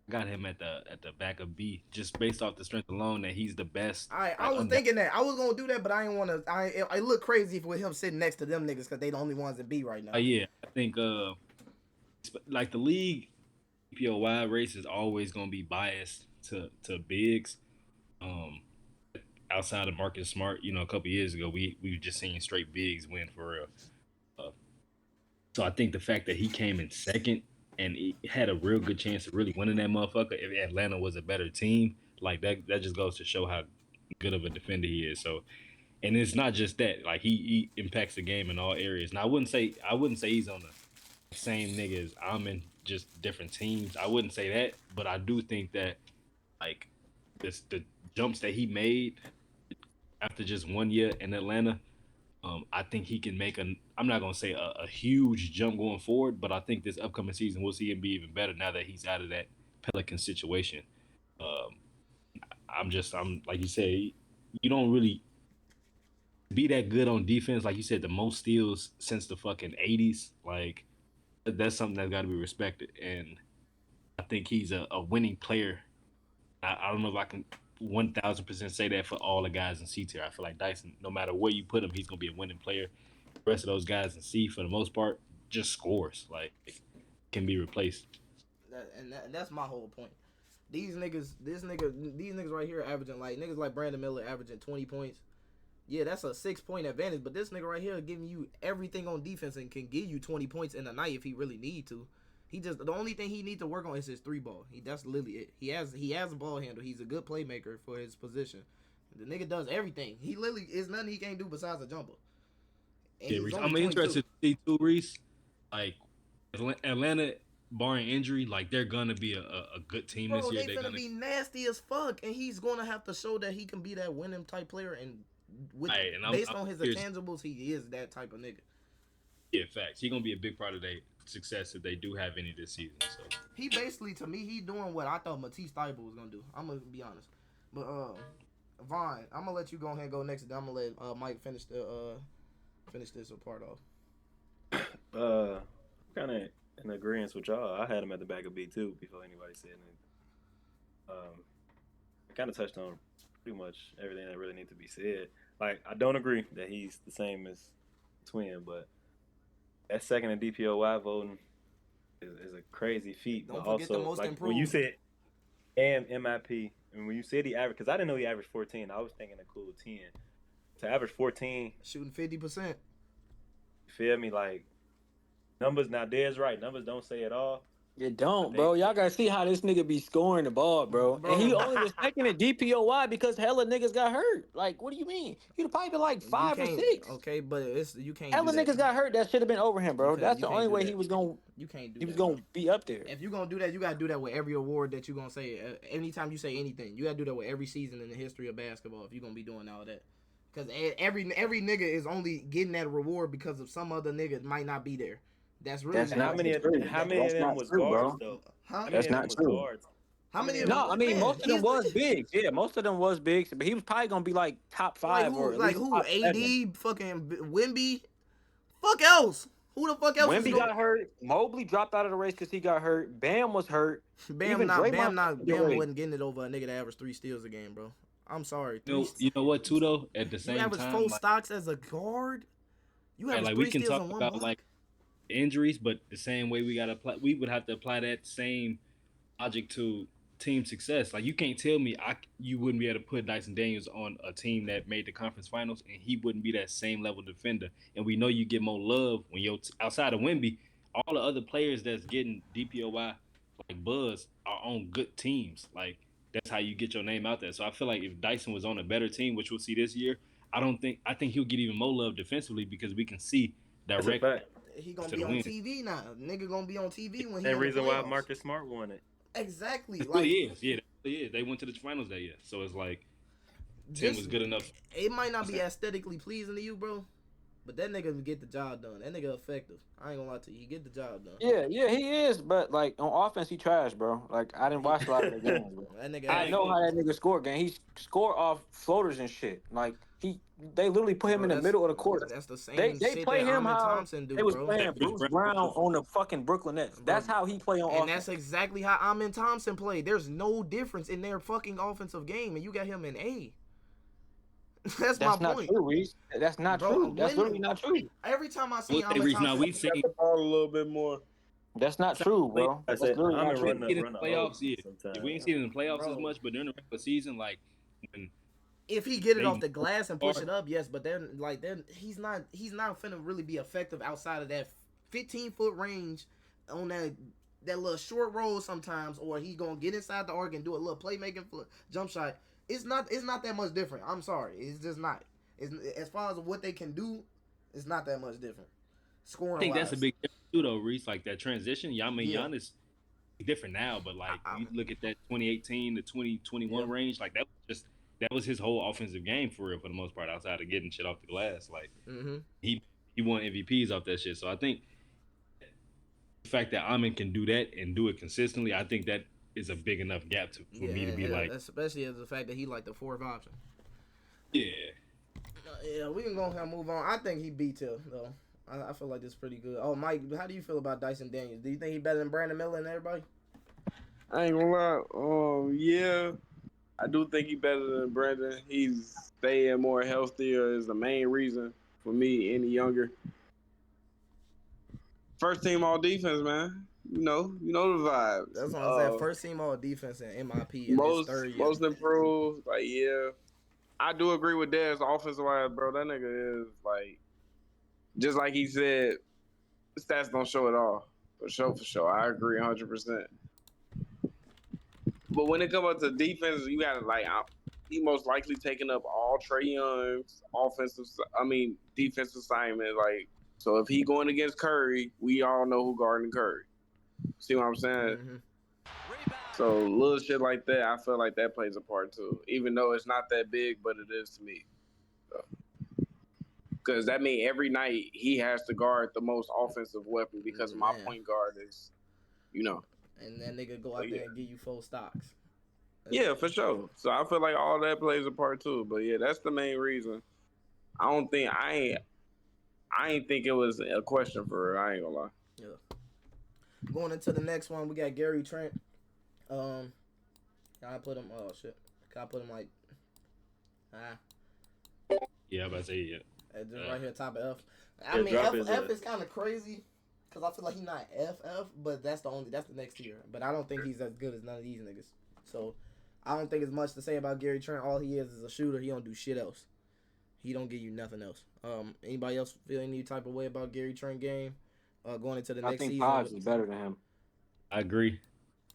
at the back of B, just based off the strength alone that he's the best. I was thinking that. I was going to do that, but I didn't want to. I look crazy with him sitting next to them niggas because they the only ones in B right now. Yeah, I think like the league POY race is always going to be biased to bigs. Outside of Marcus Smart, a couple years ago, we were just seeing straight bigs win for real. So I think the fact that he came in second and he had a real good chance of really winning that motherfucker if Atlanta was a better team, like that just goes to show how good of a defender he is. So, and it's not just that, like he impacts the game in all areas. Now I wouldn't say he's on the same nigga as I'm in, just different teams. I wouldn't say that, but I do think that like the jumps that he made after just 1 year in Atlanta, I think he can make I'm not going to say a huge jump going forward, but I think this upcoming season we'll see him be even better now that he's out of that Pelican situation. I'm like you say, you don't really be that good on defense. Like you said, the most steals since the fucking 80s. Like, that's something that's got to be respected. And I think he's a winning player. I don't know if I can 1,000% say that for all the guys in C tier. I feel like Dyson, no matter where you put him, he's gonna be a winning player. The rest of those guys in C, for the most part, just scores. Like, can be replaced. That's my whole point. These niggas right here averaging like niggas like Brandon Miller averaging 20 points. Yeah, that's a 6-point advantage. But this nigga right here giving you everything on defense and can give you 20 points in a night if he really need to. The only thing he needs to work on is his 3-ball. That's literally it. He has a ball handle. He's a good playmaker for his position. The nigga does everything. He literally is nothing he can't do besides a jumper. Yeah, Reese, I'm interested to see too, Reese. Like Atlanta, barring injury, like they're gonna be a good team this year. They're gonna be nasty as fuck, and he's gonna have to show that he can be that winning type player. And based on his intangibles, he is that type of nigga. Yeah, facts. He's gonna be a big part of their success if they do have any this season. So he basically, to me, he doing what I thought Matisse Thybulle was gonna do. I'm gonna be honest, but Vaughn, I'm gonna let you go ahead and go next. I'm gonna let Mike finish this part off. Kind of in agreement with y'all. I had him at the back of B too before anybody said anything. I kind of touched on pretty much everything that really needs to be said. Like, I don't agree that he's the same as Twin, but that second in DPOY voting is a crazy feat. Don't but forget also, the most like, improved. when you said MIP, and when you said he averaged, because I didn't know he averaged 14, I was thinking a cool 10. To average 14, shooting 50%. You feel me? Like, numbers, now Dez right. Numbers don't say it all. It don't, bro. Y'all gotta see how this nigga be scoring the ball, bro. And he only was taking it DPOY because hella niggas got hurt. Like, what do you mean? He'd probably been like 5 or 6. Okay, but you can't. Hella niggas got hurt. That should have been over him, bro. That's the only way he was gonna. You can't do. He was gonna be up there. If you gonna do that, you gotta do that with every award that you gonna say. Anytime you say anything, you gotta do that with every season in the history of basketball. If you gonna be doing all that, because every nigga is only getting that reward because of some other nigga might not be there. That's really how many of them was guards though? Huh? That's not true. How many? No, I mean most of them was bigs. Yeah, most of them was bigs, but he was probably gonna be like top 5 or like who? AD, fucking Wemby. Fuck else. Who the fuck else? Wemby got hurt. Mobley dropped out of the race because he got hurt. Bam was hurt. Bam wasn't getting it over a nigga that averaged 3 steals a game, bro. I'm sorry. You know what, too though? At the same time, you average 4 stocks as a guard. You average like 3 we can steals talk in 1 about month. like injuries, but the same way we would have to apply that same logic to team success. Like, you can't tell me you wouldn't be able to put Dyson Daniels on a team that made the conference finals and he wouldn't be that same level defender. And we know you get more love when you're outside of Wemby. All the other players that's getting DPOY like buzz are on good teams. Like, that's how you get your name out there. So I feel like if Dyson was on a better team, which we'll see this year, I think he'll get even more love defensively because we can see direct. He gonna be on TV now. Nigga gonna be on TV when he. That reason why Marcus Smart won it. Exactly. It really is. Yeah, it really is. They went to the finals that year, so it's like Tim was good enough. It might not be aesthetically pleasing to you, bro, but that nigga can get the job done. That nigga effective. I ain't gonna lie to you. He get the job done. Yeah, he is. But like on offense, he trash, bro. Like I didn't watch a lot of the games. Bro. That nigga. I know how that nigga scored game. He scored off floaters and shit. Like they literally put him in the middle of the court. That's the same. They shit play that him how Thompson do, they was bro. playing Bruce Brown on the fucking Brooklyn Nets. That's how he play on offense. And that's exactly how Amin Thompson played. There's no difference in their fucking offensive game, and you got him in A. That's my not point. true, Reese. That's not true. That's literally not true. Every time I see Amin Reese, Thompson, now we see the ball a little bit more. That's not true, bro. That's literally not true. in the playoffs, we ain't seen it in the playoffs as much, but during the regular season, like when if he get it off the glass and push it up, yes, but then he's not finna really be effective outside of that 15-foot range on that little short roll sometimes, or he gonna get inside the arc and do a little playmaking jump shot. It's not that much different. I'm sorry, it's just not. As far as what they can do, it's not that much different. Scoring. I think that's a big difference too, though, Reese. Like that transition, Giannis different now, but like you look at that 2018 to 2021 range, like that was his whole offensive game for real, for the most part, outside of getting shit off the glass. Like he won MVPs off that shit. So I think the fact that Amin can do that and do it consistently, I think that is a big enough gap for me to be like, especially as the fact that he like the fourth option. Yeah. Yeah, we can go ahead and move on. I think he beat Till though. I feel like this is pretty good. Oh, Mike, how do you feel about Dyson Daniels? Do you think he's better than Brandon Miller and everybody? I ain't gonna lie. Yeah, I do think he's better than Brandon. He's staying more healthier is the main reason for me any younger. First team all defense, man. You know the vibes. That's what I'm saying. First team all defense in MIP in his third year. Most improved. Like, yeah. I do agree with Dez offensive wise, bro. That nigga is like, just like he said, stats don't show it all. For sure. I agree 100%. But when it comes up to defense, you gotta he most likely taking up all Trae Young's defensive assignment. Like, so if he going against Curry, we all know who guarding Curry. See what I'm saying? Mm-hmm. So little shit like that, I feel like that plays a part too. Even though it's not that big, but it is to me. Because that means every night he has to guard the most offensive weapon because my point guard is, And that nigga go out there and give you 4 stocks. Yeah, for sure. So I feel like all that plays a part too. But yeah, that's the main reason. I ain't think it was a question for her. I ain't gonna lie. Yeah. Going into the next one, we got Gary Trent. I put him. Oh shit! Can I put him like? Yeah, I'm about to say yeah. Just right here, top of F. I mean, F is kind of crazy because I feel like he's not FF, but that's the next tier. But I don't think he's as good as none of these niggas. So I don't think it's much to say about Gary Trent. All he is a shooter. He don't do shit else. He don't give you nothing else. Anybody else feel any type of way about Gary Trent game? Going into the next season. I think Pods is better than him. I agree.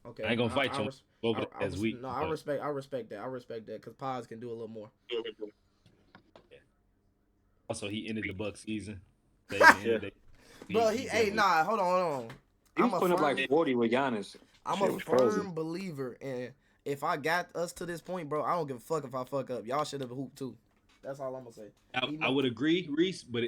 Okay, I ain't gonna fight you over as weak. No, I respect that. I respect that because Pods can do a little more. Yeah. Also, he ended the Bucks season. Bro, hold on. He was putting up like 40 with Giannis. I'm a firm believer in if I got us to this point, bro, I don't give a fuck if I fuck up. Y'all should have hooped too. That's all I'm gonna say. I would agree, Reese, but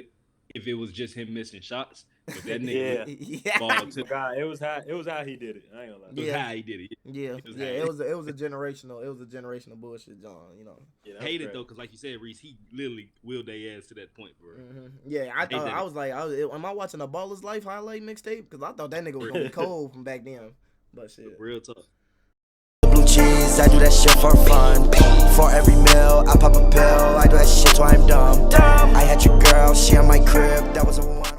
if it was just him missing shots, but that nigga, God, it was how he did it. I ain't gonna lie. It was how he did it. It was a generational bullshit, John. Yeah, hate it though, because like you said, Reese, he literally willed their ass to that point, bro. Mm-hmm. Yeah, I was like, am I watching a Baller's Life highlight mixtape? Because I thought that nigga was gonna be cold from back then. But shit, real tough. Blue cheese, I do that shit for fun. For every meal, I pop a pill. I do that shit till I'm dumb. I had your girl, she on my crib. That was a one.